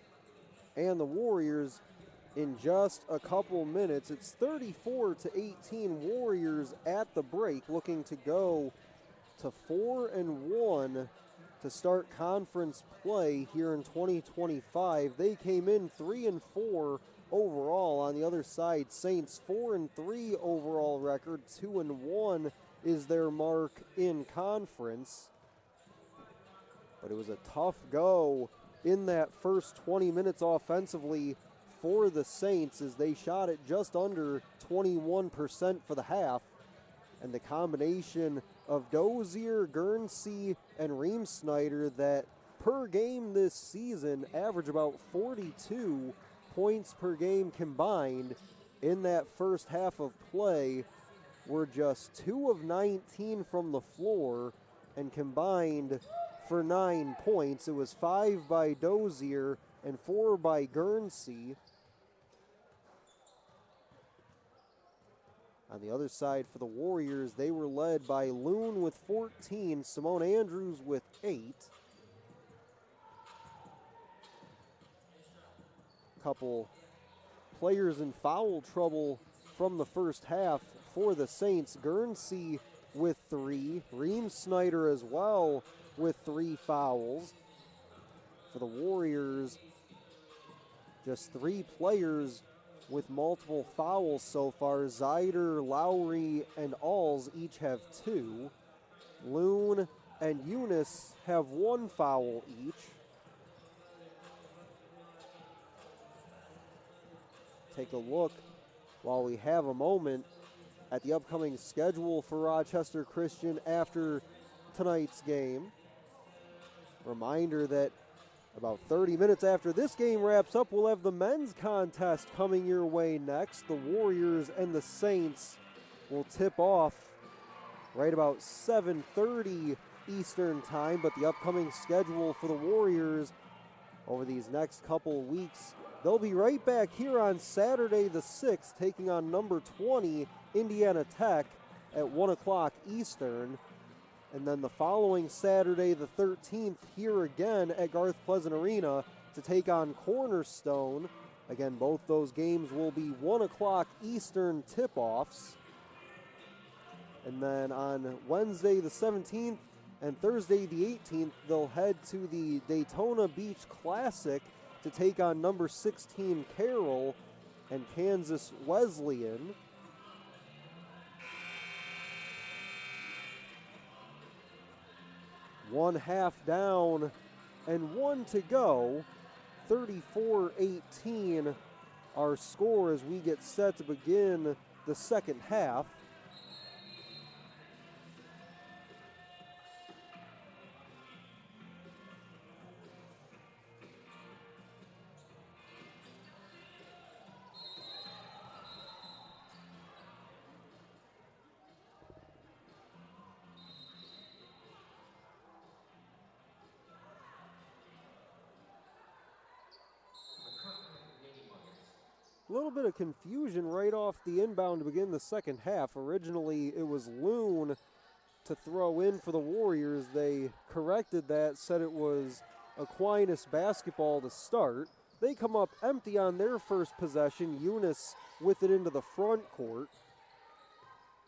and the Warriors in just a couple minutes. It's 34-18 Warriors at the break, looking to go to 4-1 to start conference play here in 2025. They came in 3-4 overall. On the other side, Saints 4-3 overall record, 2-1 is their mark in conference. But it was a tough go in that first 20 minutes offensively for the Saints as they shot at just under 21% for the half. And the combination of Dozier, Guernsey, and Reemsnyder that per game this season average about 42 points per game combined in that first half of play were just 2 of 19 from the floor and combined for 9 points. It was 5 by Dozier and 4 by Guernsey. On the other side for the Warriors, they were led by Loon with 14, Simone Andrews with 8. Couple players in foul trouble from the first half for the Saints. Guernsey with 3, Reemsnyder as well with 3 fouls. For the Warriors, just 3 players with multiple fouls so far. Zyder, Lowry, and Alls each have 2. Loon and Eunice have 1 foul each. Take a look while we have a moment at the upcoming schedule for Rochester Christian after tonight's game. Reminder that about 30 minutes after this game wraps up, we'll have the men's contest coming your way next. The Warriors and the Saints will tip off right about 7:30 Eastern time, but the upcoming schedule for the Warriors over these next couple weeks, they'll be right back here on Saturday the 6th, taking on number 20 Indiana Tech at 1 o'clock Eastern. And then the following Saturday the 13th, here again at Garth Pleasant Arena to take on Cornerstone. Again, both those games will be 1 o'clock Eastern tip-offs. And then on Wednesday the 17th and Thursday the 18th, they'll head to the Daytona Beach Classic to take on number 16 Carroll and Kansas Wesleyan. One half down and one to go. 34-18 our score as we get set to begin the second half. A little bit of confusion right off the inbound to begin the second half. Originally, it was Loon to throw in for the Warriors. They corrected that, said it was Aquinas basketball to start. They come up empty on their first possession. Eunice with it into the front court.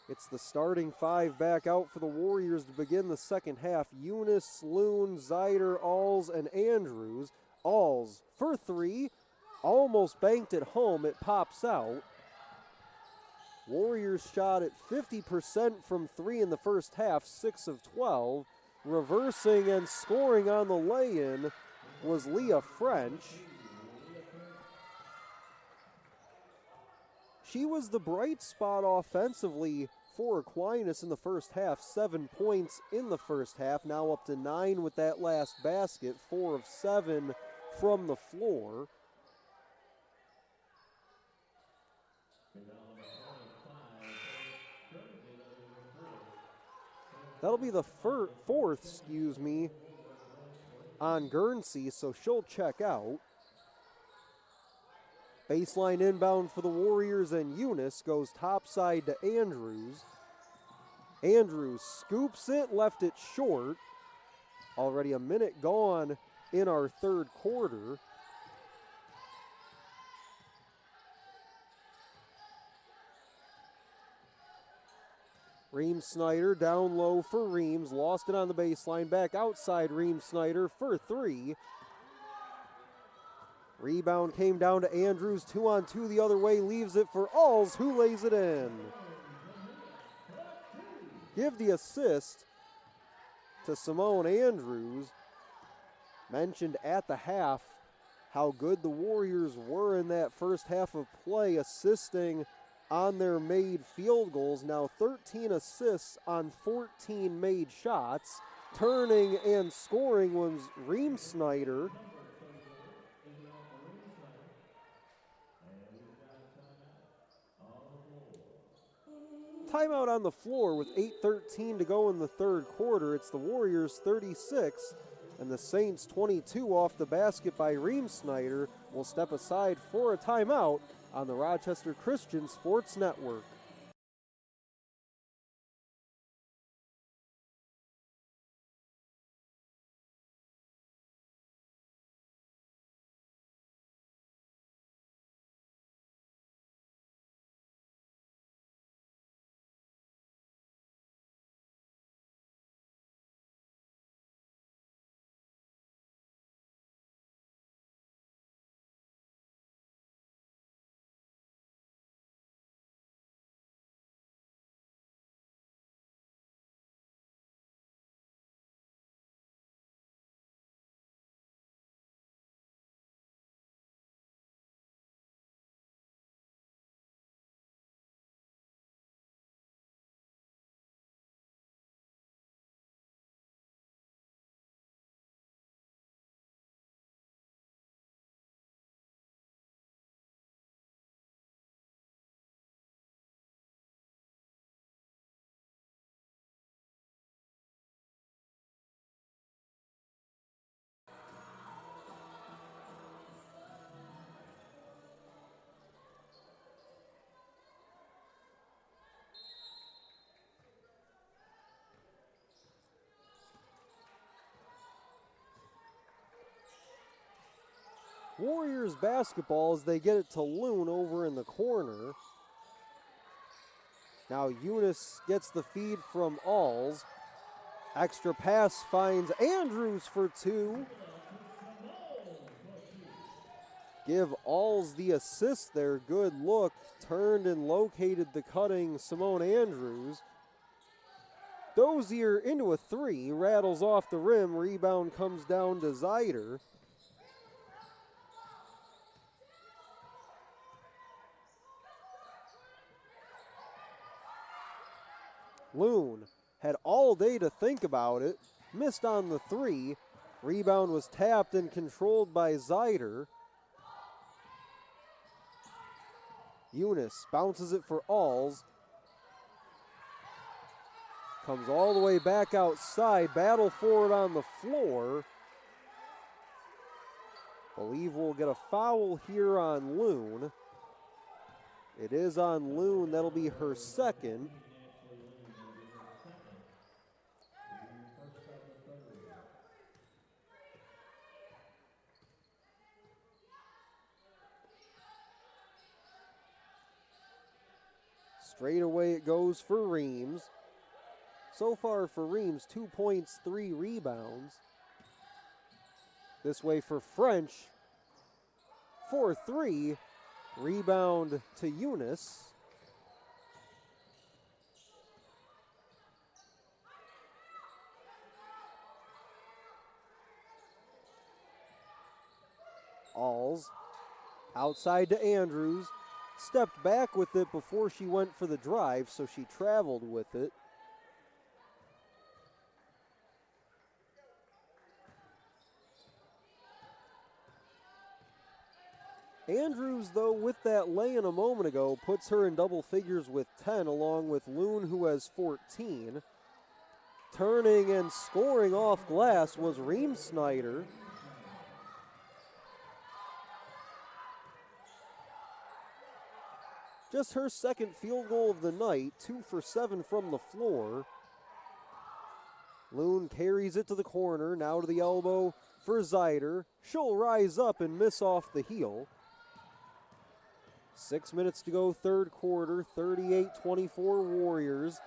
It's the starting five back out for the Warriors to begin the second half. Eunice, Loon, Zider, Alls, and Andrews. Alls for three. Almost banked it home. It pops out. Warriors shot at 50% from three in the first half, 6 of 12. Reversing and scoring on the lay-in was Leah French. She was the bright spot offensively for Aquinas in the first half. 7 points in the first half, now up to 9 with that last basket, 4 of 7 from the floor. That'll be the fourth, on Guernsey, so she'll check out. Baseline inbound for the Warriors, and Eunice goes topside to Andrews. Andrews scoops it, left it short. Already a minute gone in our third quarter. Reams Snyder down low for Reams. Lost it on the baseline. Back outside Reams Snyder for three. Rebound came down to Andrews. 2-on-2 the other way. Leaves it for Alls, who lays it in. Give the assist to Simone Andrews. Mentioned at the half how good the Warriors were in that first half of play, assisting on their made field goals. Now 13 assists on 14 made shots. Turning and scoring was Reams Snyder. Timeout on the floor with 8:13 to go in the third quarter. It's the Warriors 36 and the Saints 22 off the basket by Reams Snyder. Will step aside for a timeout on the Rochester Christian Sports Network. Warriors basketball as they get it to Loon over in the corner. Now Eunice gets the feed from Alls. Extra pass finds Andrews for two. Give Alls the assist there. Good look. Turned and located the cutting Simone Andrews. Dozier into a three. Rattles off the rim. Rebound comes down to Zeider. Loon had all day to think about it. Missed on the three. Rebound was tapped and controlled by Zeider. Eunice bounces it for Alls. Comes all the way back outside. Battle for it on the floor. Believe we'll get a foul here on Loon. It is on Loon. That'll be her second. Straight away it goes for Reams. So far for Reams, 2 points, 3 rebounds. This way for French, 4-3. Rebound to Eunice. Alls outside to Andrews. Stepped back with it before she went for the drive, so she traveled with it. Andrews, though, with that lay-in a moment ago, puts her in double figures with 10, along with Loon, who has 14. Turning and scoring off glass was Reem Snyder. Just her second field goal of the night, 2 for 7 from the floor. Loon carries it to the corner, now to the elbow for Zeider. She'll rise up and miss off the heel. 6 minutes to go, third quarter, 38-24 Warriors.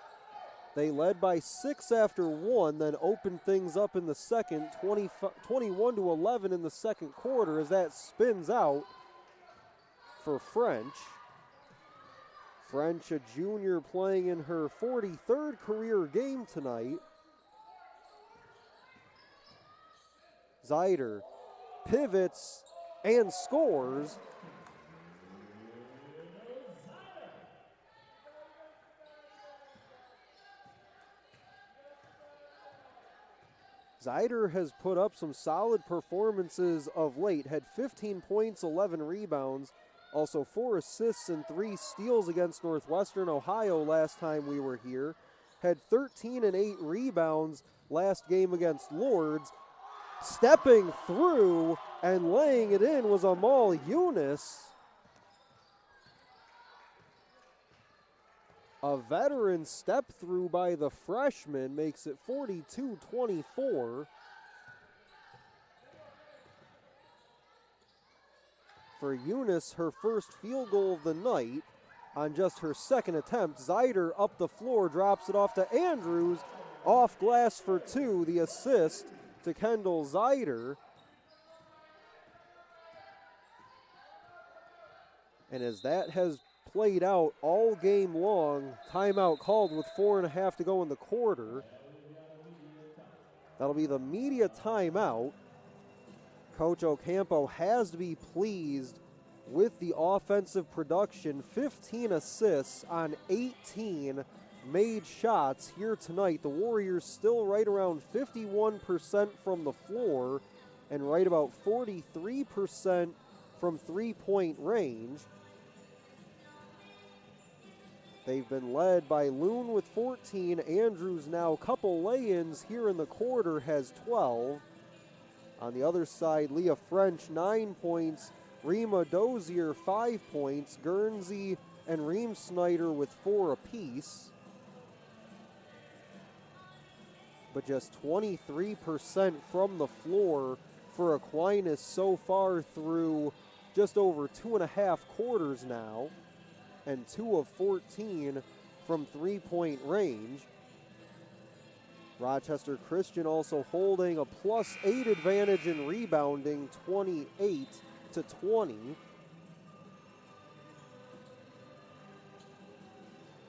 They led by 6 after 1, then opened things up in the second, 21-11 in the second quarter as that spins out for French. French, a junior, playing in her 43rd career game tonight. Zeider pivots and scores. Zeider has put up some solid performances of late, had 15 points, 11 rebounds, also 4 assists and 3 steals against Northwestern Ohio last time we were here. Had 13 and 8 rebounds last game against Lourdes. Stepping through and laying it in was Amal Eunice. A veteran step through by the freshman makes it 42-24. For Eunice, her first field goal of the night on just her second attempt. Zeider up the floor, drops it off to Andrews. Off glass for 2, the assist to Kendall Zeider. And as that has played out all game long, timeout called with 4.5 to go in the quarter. That'll be the media timeout. Coach Ocampo has to be pleased with the offensive production. 15 assists on 18 made shots here tonight. The Warriors still right around 51% from the floor and right about 43% from three-point range. They've been led by Loon with 14. Andrews now a couple lay-ins here in the quarter, has 12. On the other side, Leah French, 9 points. Rima Dozier, 5 points. Guernsey and Reem Snyder with 4 apiece. But just 23% from the floor for Aquinas so far through just over 2.5 quarters now, and 2 of 14 from three-point range. Rochester Christian also holding a +8 advantage in rebounding, 28-20.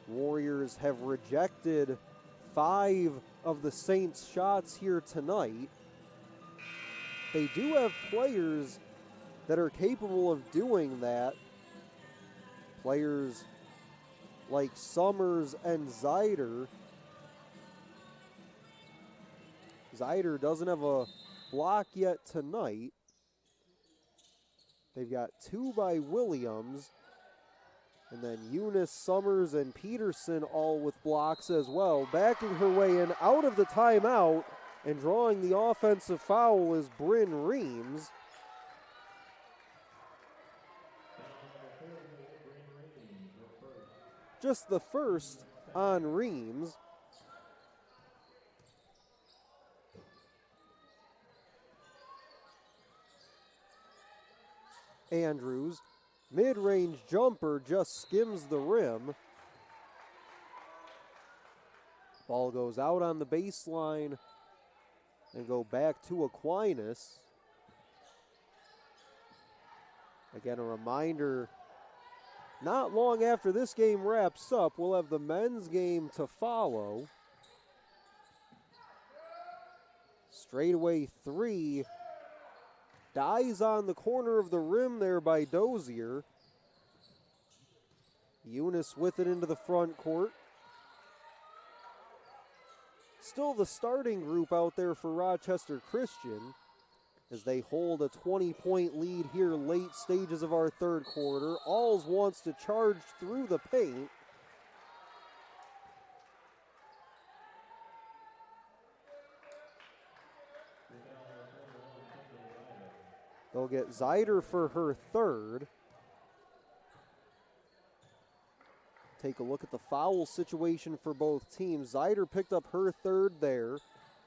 Warriors have rejected 5 of the Saints' shots here tonight. They do have players that are capable of doing that. Players like Summers and Zeider. Zeider doesn't have a block yet tonight. They've got 2 by Williams. And then Eunice, Summers, and Peterson all with blocks as well. Backing her way in out of the timeout and drawing the offensive foul is Bryn Reams. Just the first on Reams. Andrews, mid-range jumper, just skims the rim. Ball goes out on the baseline and go back to Aquinas. Again, a reminder, not long after this game wraps up, we'll have the men's game to follow. Straightaway 3. Dies on the corner of the rim there by Dozier. Eunice with it into the front court. Still the starting group out there for Rochester Christian as they hold a 20-point lead here late stages of our third quarter. Alls wants to charge through the paint. They'll get Zeider for her third. Take a look at the foul situation for both teams. Zeider picked up her third there.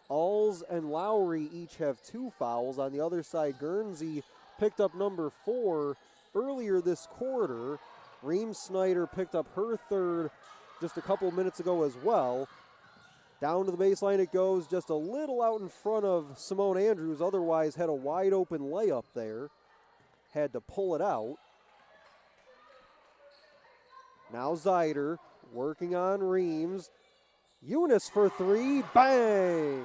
Alls and Lowry each have 2 fouls. On the other side, Guernsey picked up number 4 earlier this quarter. Reem Snyder picked up her third just a couple minutes ago as well. Down to the baseline it goes, just a little out in front of Simone Andrews, otherwise had a wide open layup there. Had to pull it out. Now Zeider working on Reams. Eunice for 3, bang!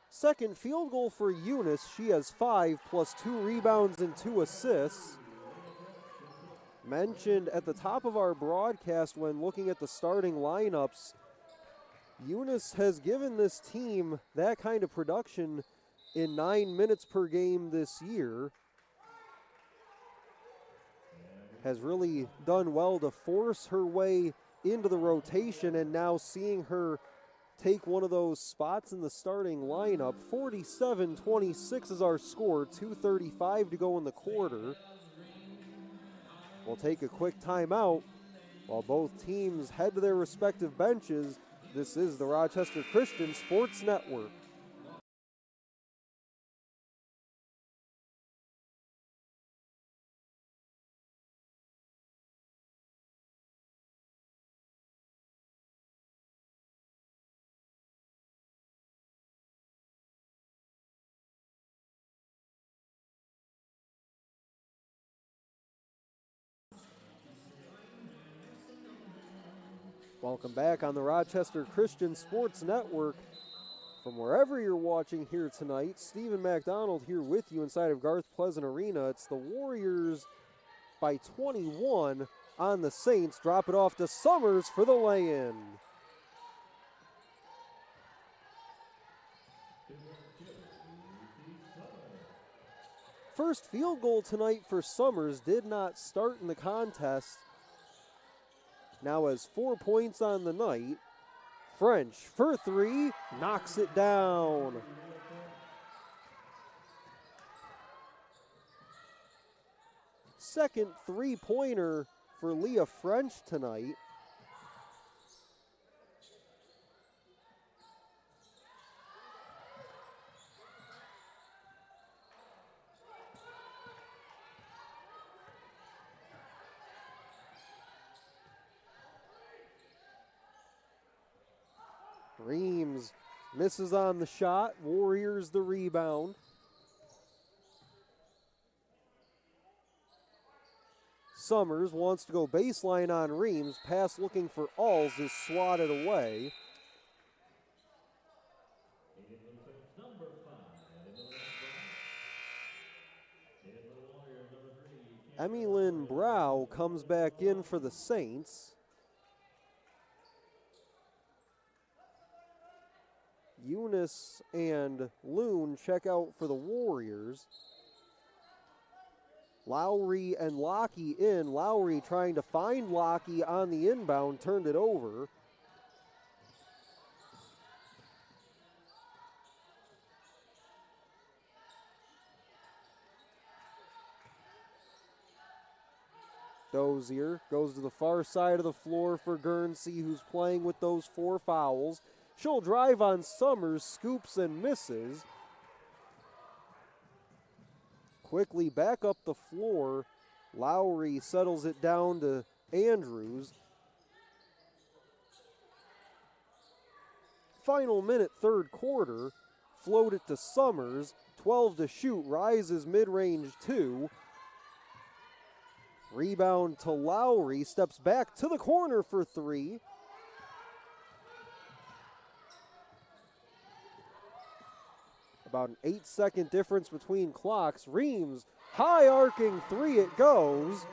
Second field goal for Eunice. She has 5 plus 2 rebounds and 2 assists. Mentioned at the top of our broadcast when looking at the starting lineups, Eunice has given this team that kind of production in 9 minutes per game this year. Has really done well to force her way into the rotation, and now seeing her take one of those spots in the starting lineup. 47-26 is our score, 2:35 to go in the quarter. We'll take a quick timeout while both teams head to their respective benches. This is the Rochester Christian Sports Network. Welcome back on the Rochester Christian Sports Network. From wherever you're watching here tonight, Stephen McDonald here with you inside of Garth Pleasant Arena. It's the Warriors by 21 on the Saints. Drop it off to Summers for the lay-in. First field goal tonight for Summers, did not start in the contest. Now has 4 points on the night. French for 3, knocks it down. Second three-pointer for Leah French tonight. Reams misses on the shot. Warriors the rebound. Summers wants to go baseline on Reams. Pass looking for Alls is swatted away. Emilyn Brow comes back in for the Saints. Eunice and Loon check out for the Warriors. Lowry and Lockey in. Lowry trying to find Lockey on the inbound, turned it over. Dozier goes to the far side of the floor for Guernsey, who's playing with those 4 fouls. She'll drive on Summers, scoops and misses. Quickly back up the floor. Lowry settles it down to Andrews. Final minute, third quarter. Float it to Summers. 12 to shoot, rises mid-range 2. Rebound to Lowry, steps back to the corner for 3. About an 8-second difference between clocks. Reams, high arcing 3, it goes.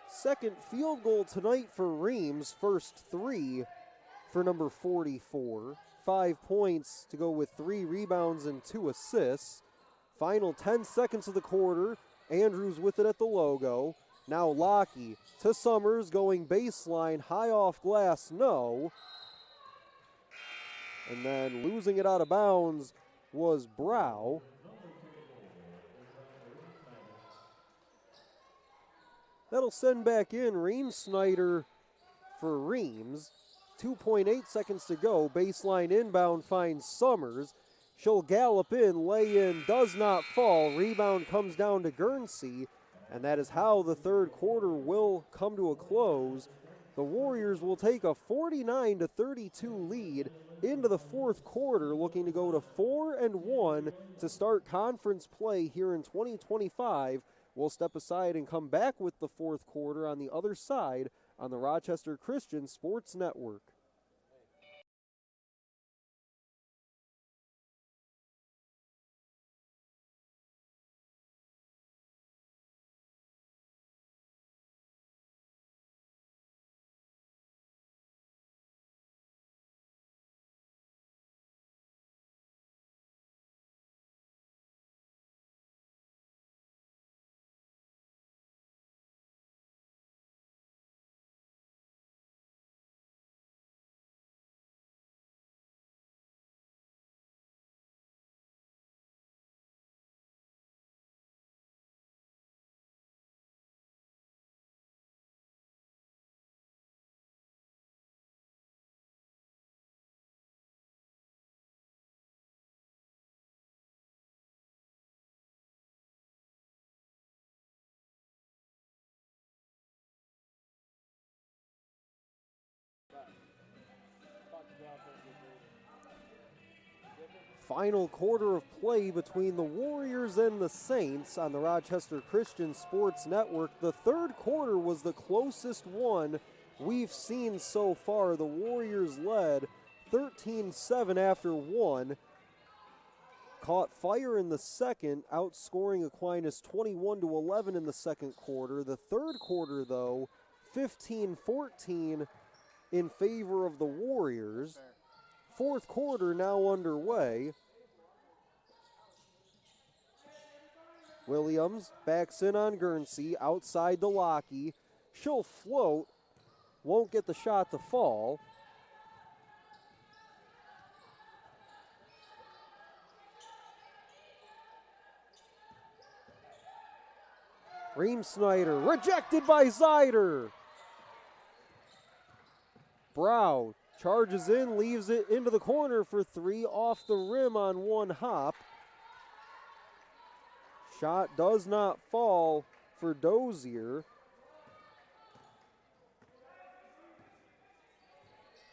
Second field goal tonight for Reams, first 3 for number 44. 5 points to go with 3 rebounds and 2 assists. Final 10 seconds of the quarter. Andrews with it at the logo. Now Lockey to Summers, going baseline, high off glass, no. And then losing it out of bounds was Brow. That'll send back in Reams Snyder for Reams. 2.8 seconds to go. Baseline inbound finds Summers. She'll gallop in, lay in, does not fall. Rebound comes down to Guernsey. And that is how the third quarter will come to a close. The Warriors will take a 49-32 lead into the fourth quarter, looking to go to 4-1 to start conference play here in 2025. We'll step aside and come back with the fourth quarter on the other side on the Rochester Christian Sports Network. Final quarter of play between the Warriors and the Saints on the Rochester Christian Sports Network. The third quarter was the closest one we've seen so far. The Warriors led 13-7 after 1. Caught fire in the second, outscoring Aquinas 21-11 in the second quarter. The third quarter, though, 15-14 in favor of the Warriors. Fourth quarter now underway. Williams backs in on Guernsey, outside to Lockey. She'll float, won't get the shot to fall. Reams Snyder, rejected by Zyder. Brow charges in, leaves it into the corner for 3, off the rim on one hop. Shot does not fall for Dozier.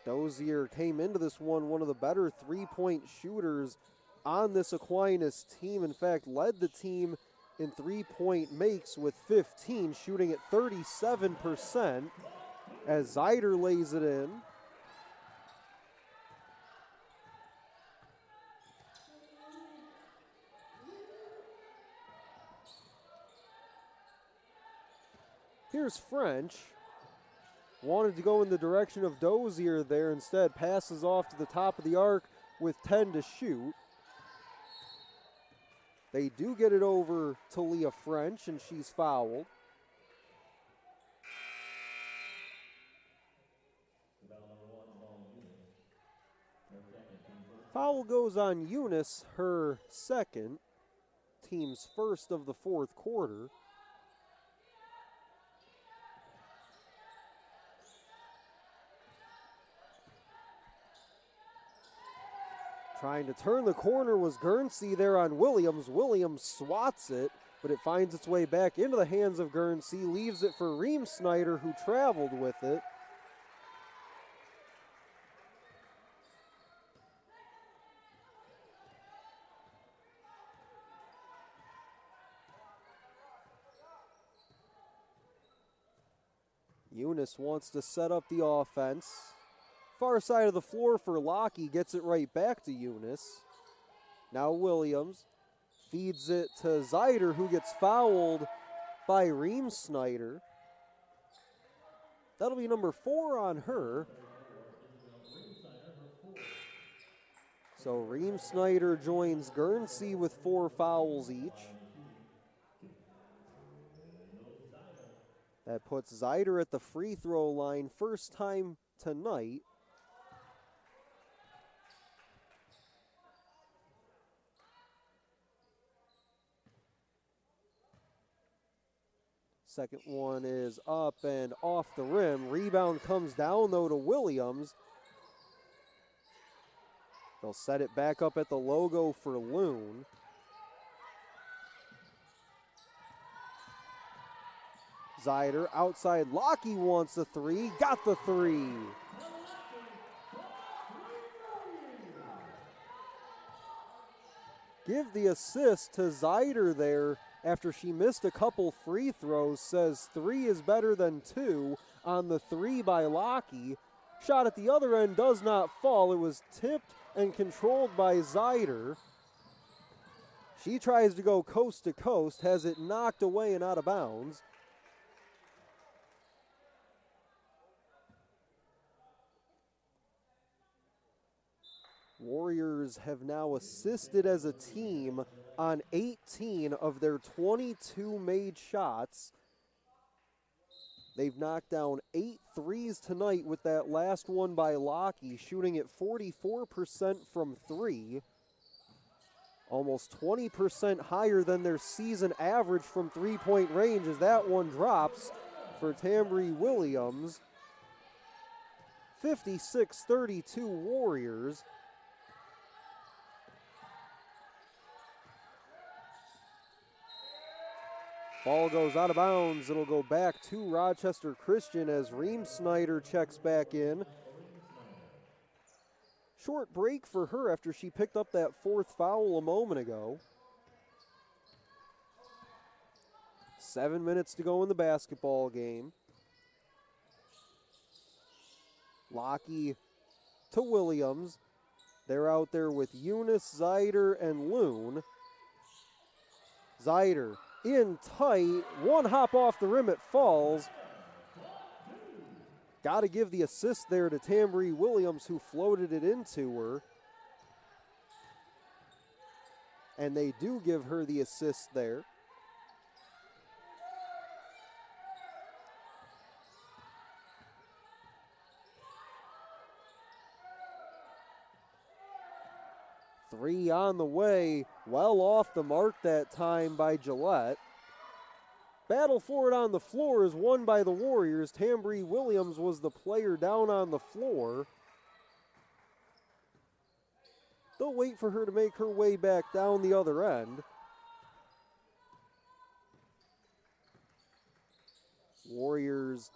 Dozier came into this one of the better three-point shooters on this Aquinas team. In fact, led the team in three-point makes with 15, shooting at 37% as Zeider lays it in. Here's French. Wanted to go in the direction of Dozier there, instead passes off to the top of the arc with 10 to shoot. They do get it over to Leah French, and she's fouled. Foul goes on Eunice, her second, team's first of the fourth quarter. Trying to turn the corner was Guernsey there on Williams. Williams swats it, but it finds its way back into the hands of Guernsey, leaves it for Reem Snyder, who traveled with it. Eunice wants to set up the offense. Far side of the floor for Lockie, gets it right back to Eunice. Now Williams feeds it to Zeider, who gets fouled by Reem Snyder. That'll be number 4 on her. So Reem Snyder joins Guernsey with 4 fouls each. That puts Zeider at the free throw line, first time tonight. Second one is up and off the rim. Rebound comes down, though, to Williams. They'll set it back up at the logo for Loon. Zeider outside. Lockie wants the 3. Got the 3. Give the assist to Zeider there after she missed a couple free throws. Says 3 is better than 2 on the 3 by Lockie. Shot at the other end does not fall. It was tipped and controlled by Zeider. She tries to go coast to coast, has it knocked away and out of bounds. Warriors have now assisted as a team on 18 of their 22 made shots. They've knocked down 8 threes tonight, with that last one by Lockie, shooting at 44% from 3. Almost 20% higher than their season average from three-point range, as that one drops for Tambry Williams. 56-32 Warriors. Ball goes out of bounds. It'll go back to Rochester Christian as Reem Snyder checks back in. Short break for her after she picked up that 4th foul a moment ago. 7 minutes to go in the basketball game. Lockie to Williams. They're out there with Eunice, Zeider, and Loon. Zeider in tight, one hop off the rim, it falls. Got to give the assist there to Tambry Williams, who floated it into her. And they do give her the assist there. Three on the way, well off the mark that time by Gillette. Battle for it on the floor is won by the Warriors. Tambry Williams was the player down on the floor. They'll wait for her to make her way back down the other end. Warriors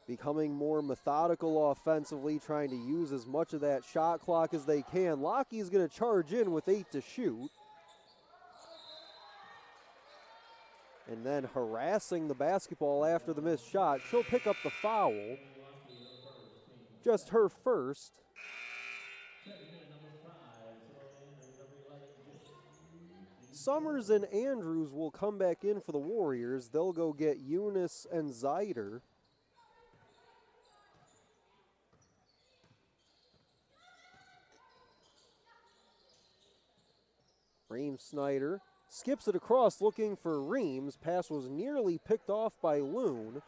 becoming more methodical offensively, trying to use as much of that shot clock as they can. Lockheed's going to charge in with 8 to shoot. And then harassing the basketball after the missed shot. She'll pick up the foul. Just her first. Summers and Andrews will come back in for the Warriors. They'll go get Eunice and Zeider. Reams Snyder skips it across looking for Reams. Pass was nearly picked off by Loon.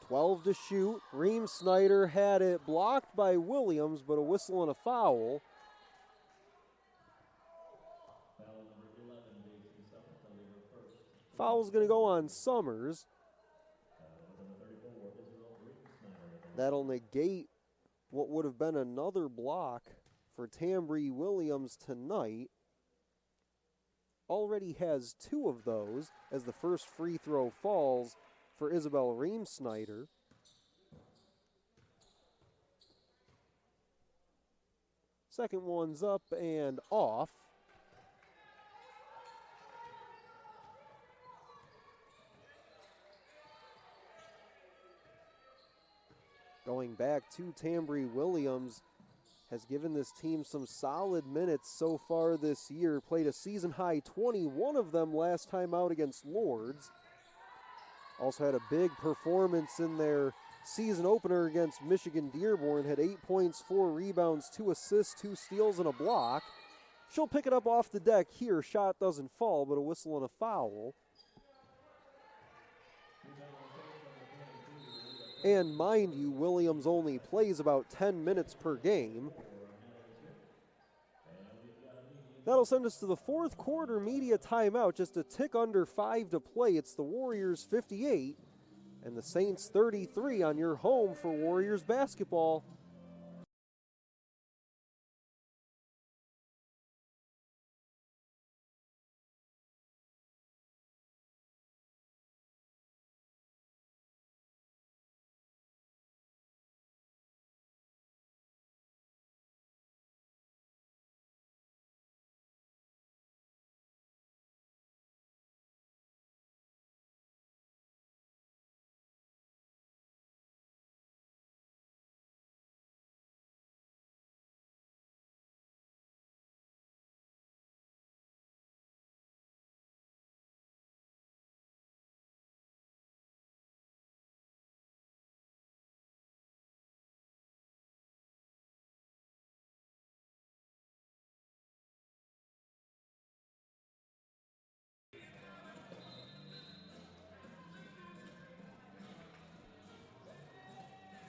12 to shoot. Reams Snyder had it blocked by Williams, but a whistle and a foul. Foul's going to go on Summers. That'll negate what would have been another block for Tambry Williams tonight. Already has 2 of those as the first free throw falls for Isabel Reams Snyder. Second one's up and off. Going back to Tambry Williams, has given this team some solid minutes so far this year. Played a season-high 21 of them last time out against Lords. Also had a big performance in their season opener against Michigan Dearborn. Had 8 points, 4 rebounds, 2 assists, 2 steals, and a block. She'll pick it up off the deck here. Shot doesn't fall, but a whistle and a foul. And mind you, Williams only plays about 10 minutes per game. That'll send us to the fourth quarter media timeout. Just a tick under 5 to play. It's the Warriors 58 and the Saints 33 on your home for Warriors basketball.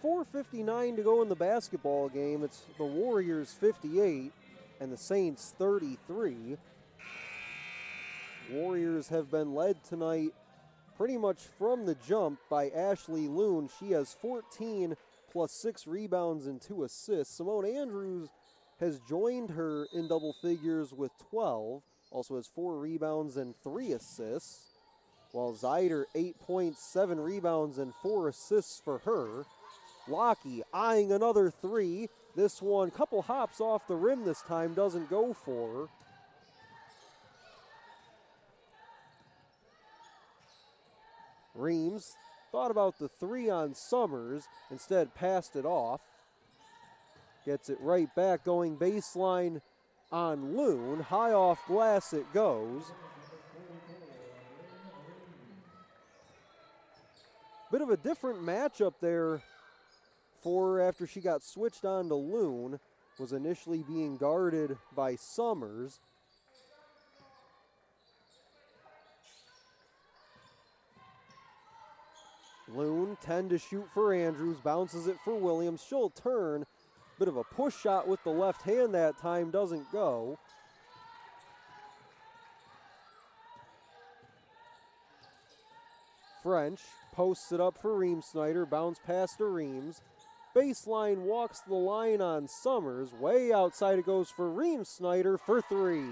.459 to go in the basketball game. It's the Warriors 58 and the Saints 33. Warriors have been led tonight pretty much from the jump by Ashley Loon. She has 14 plus 6 rebounds and 2 assists. Simone Andrews has joined her in double figures with 12. Also has 4 rebounds and 3 assists. While Zeider 8 points, 7 rebounds and 4 assists for her. Lockie eyeing another 3. This one, couple hops off the rim this time, doesn't go for her. Reams thought about the 3 on Summers, instead passed it off. Gets it right back, going baseline on Loon. High off glass it goes. Bit of a different matchup there for her after she got switched on to Loon. Was initially being guarded by Summers. Loon, 10 to shoot for Andrews, bounces it for Williams. She'll turn. Bit of a push shot with the left hand that time, doesn't go. French posts it up for Reams Snyder, bounce pass to Reams. Baseline walks the line on Summers. Way outside it goes for Reams Snyder for 3.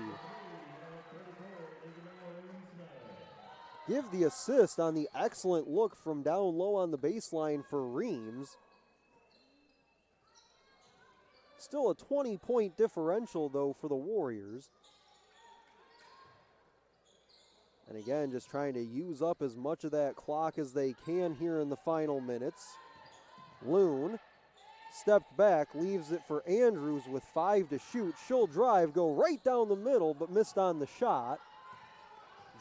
give the assist on the excellent look from down low on the baseline for Reams. Still a 20-point differential, though, for the Warriors. And again, just trying to use up as much of that clock as they can here in the final minutes. Loon stepped back, leaves it for Andrews with 5 to shoot. She'll drive, go right down the middle, but missed on the shot.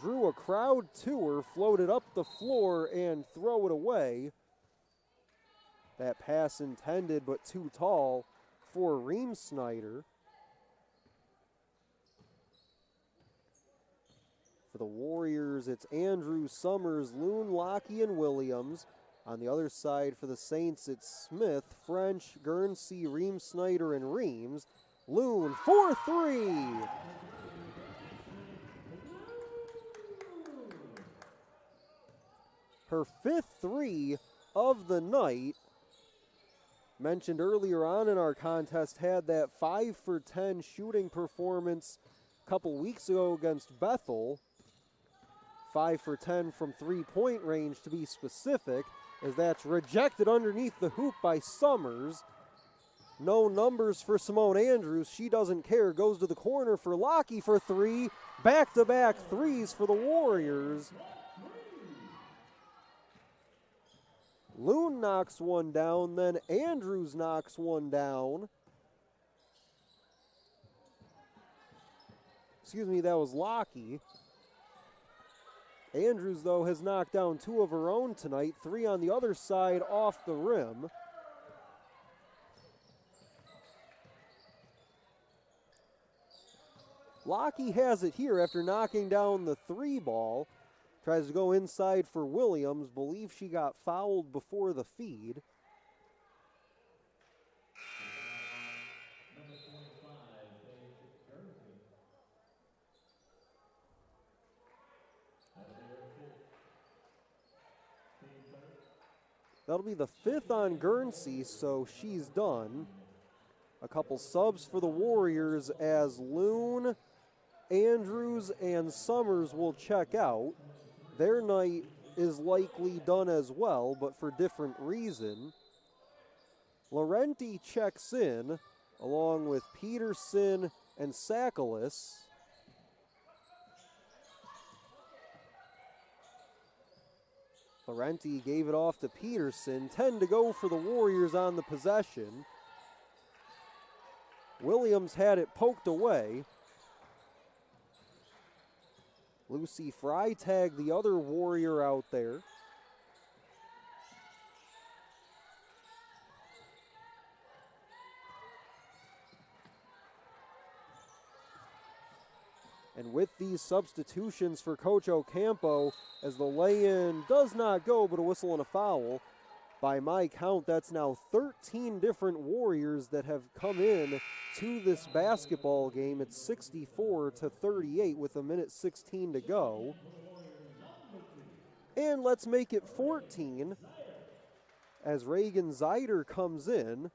Drew a crowd to her, floated up the floor and throw it away. That pass intended, but too tall for Reem Snyder. For the Warriors, it's Andrews, Summers, Loon, Lockey, and Williams. On the other side for the Saints, it's Smith, French, Guernsey, Reem Snyder, and Reams. Loon, 4-3. Her 5th 3 of the night. Mentioned earlier on in our contest, had that 5 for 10 shooting performance a couple weeks ago against Bethel. 5 for 10 from 3-point range to be specific, as that's rejected underneath the hoop by Summers. No numbers for Simone Andrews. She doesn't care. Goes to the corner for Lockey for 3. Back-to-back threes for the Warriors. Loon knocks one down, then Andrews knocks one down. Excuse me, that was Lockey. Andrews, though, has knocked down 2 of her own tonight, 3 on the other side off the rim. Lockey has it here after knocking down the 3 ball. Tries to go inside for Williams. Believe she got fouled before the feed. That'll be the 5th on Guernsey, so she's done. A couple subs for the Warriors as Loon, Andrews, and Summers will check out. Their night is likely done as well, but for different reason. Laurenti checks in, along with Peterson and Sakalis. Laurenti gave it off to Peterson. 10 to go for the Warriors on the possession. Williams had it poked away. Lucy Freitag, the other Warrior out there. And with these substitutions for Coach Ocampo, as the lay-in does not go, but a whistle and a foul. By my count, that's now 13 different Warriors that have come in to this basketball game. It's 64-38 with 1:16 to go. And let's make it 14 as Reagan Zeider comes in.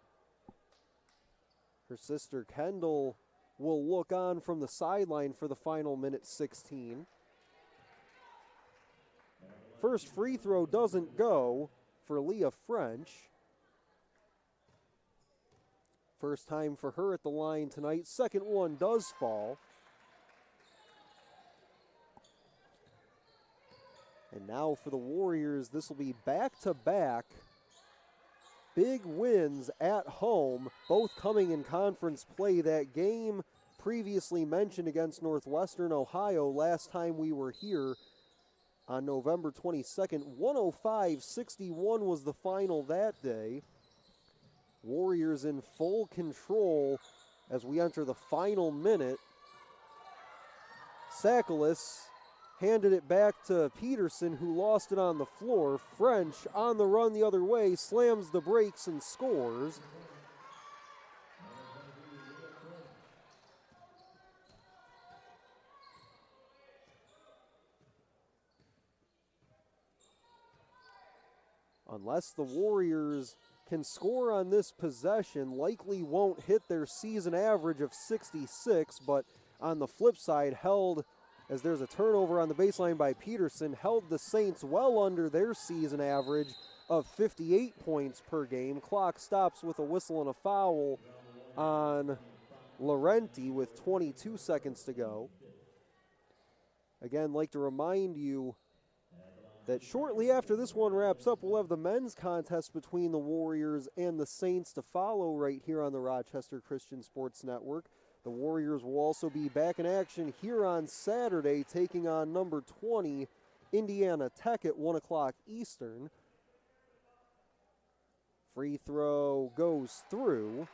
Her sister Kendall will look on from the sideline for the final 1:16. First free throw doesn't go for Leah French. First time for her at the line tonight. Second one does fall. And now for the Warriors, this will be back-to-back big wins at home, both coming in conference play. That game previously mentioned against Northwestern Ohio last time we were here on November 22nd. 105-61 was the final that day. Warriors in full control as we enter the final minute. Sakalis handed it back to Peterson, who lost it on the floor. French on the run the other way, slams the brakes and scores. Unless the Warriors can score on this possession, likely won't hit their season average of 66, but on the flip side, held as there's a turnover on the baseline by Peterson, held the Saints well under their season average of 58 points per game. Clock stops with a whistle and a foul on Laurenti with 22 seconds to go. Again, like to remind you that shortly after this one wraps up, we'll have the men's contest between the Warriors and the Saints to follow right here on the Rochester Christian Sports Network. The Warriors will also be back in action here on Saturday, taking on number 20, Indiana Tech at 1 o'clock Eastern. Free throw goes through.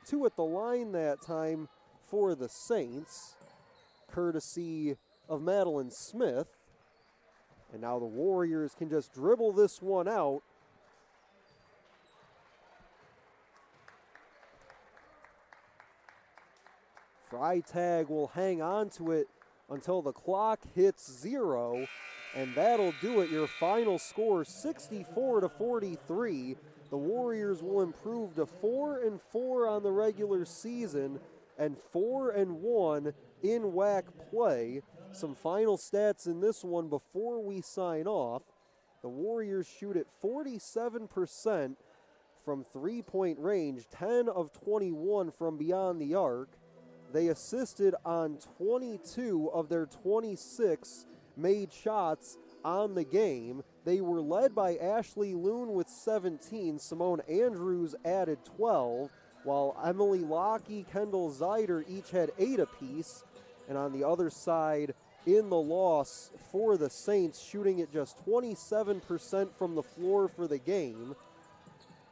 2 at the line that time for the Saints, courtesy of Madeline Smith. And now the Warriors can just dribble this one out. Freitag will hang on to it until the clock hits 0, and that'll do it. Your final score, 64-43. The Warriors will improve to 4-4 on the regular season and 4-1 in WAC play. Some final stats in this one before we sign off. The Warriors shoot at 47% from three-point range, 10 of 21 from beyond the arc. They assisted on 22 of their 26 made shots on the game. They were led by Ashley Loon with 17. Simone Andrews added 12, while Emily Lockey, Kendall Zeider each had 8 apiece. And on the other side, in the loss for the Saints, shooting at just 27% from the floor for the game,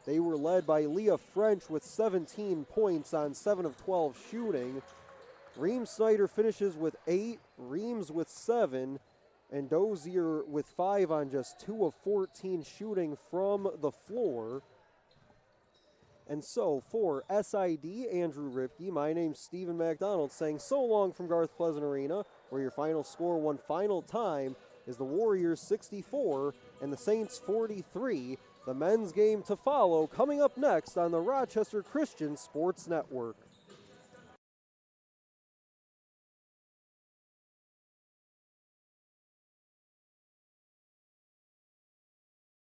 they were led by Leah French with 17 points on 7 of 12 shooting. Reem Snyder finishes with 8, Reams with 7, and Dozier with 5 on just 2 of 14 shooting from the floor. And so for SID, Andrew Ripke, my name's Stephen McDonald saying so long from Garth Pleasant Arena, where your final score one final time is the Warriors 64 and the Saints 43. The men's game to follow coming up next on the Rochester Christian Sports Network.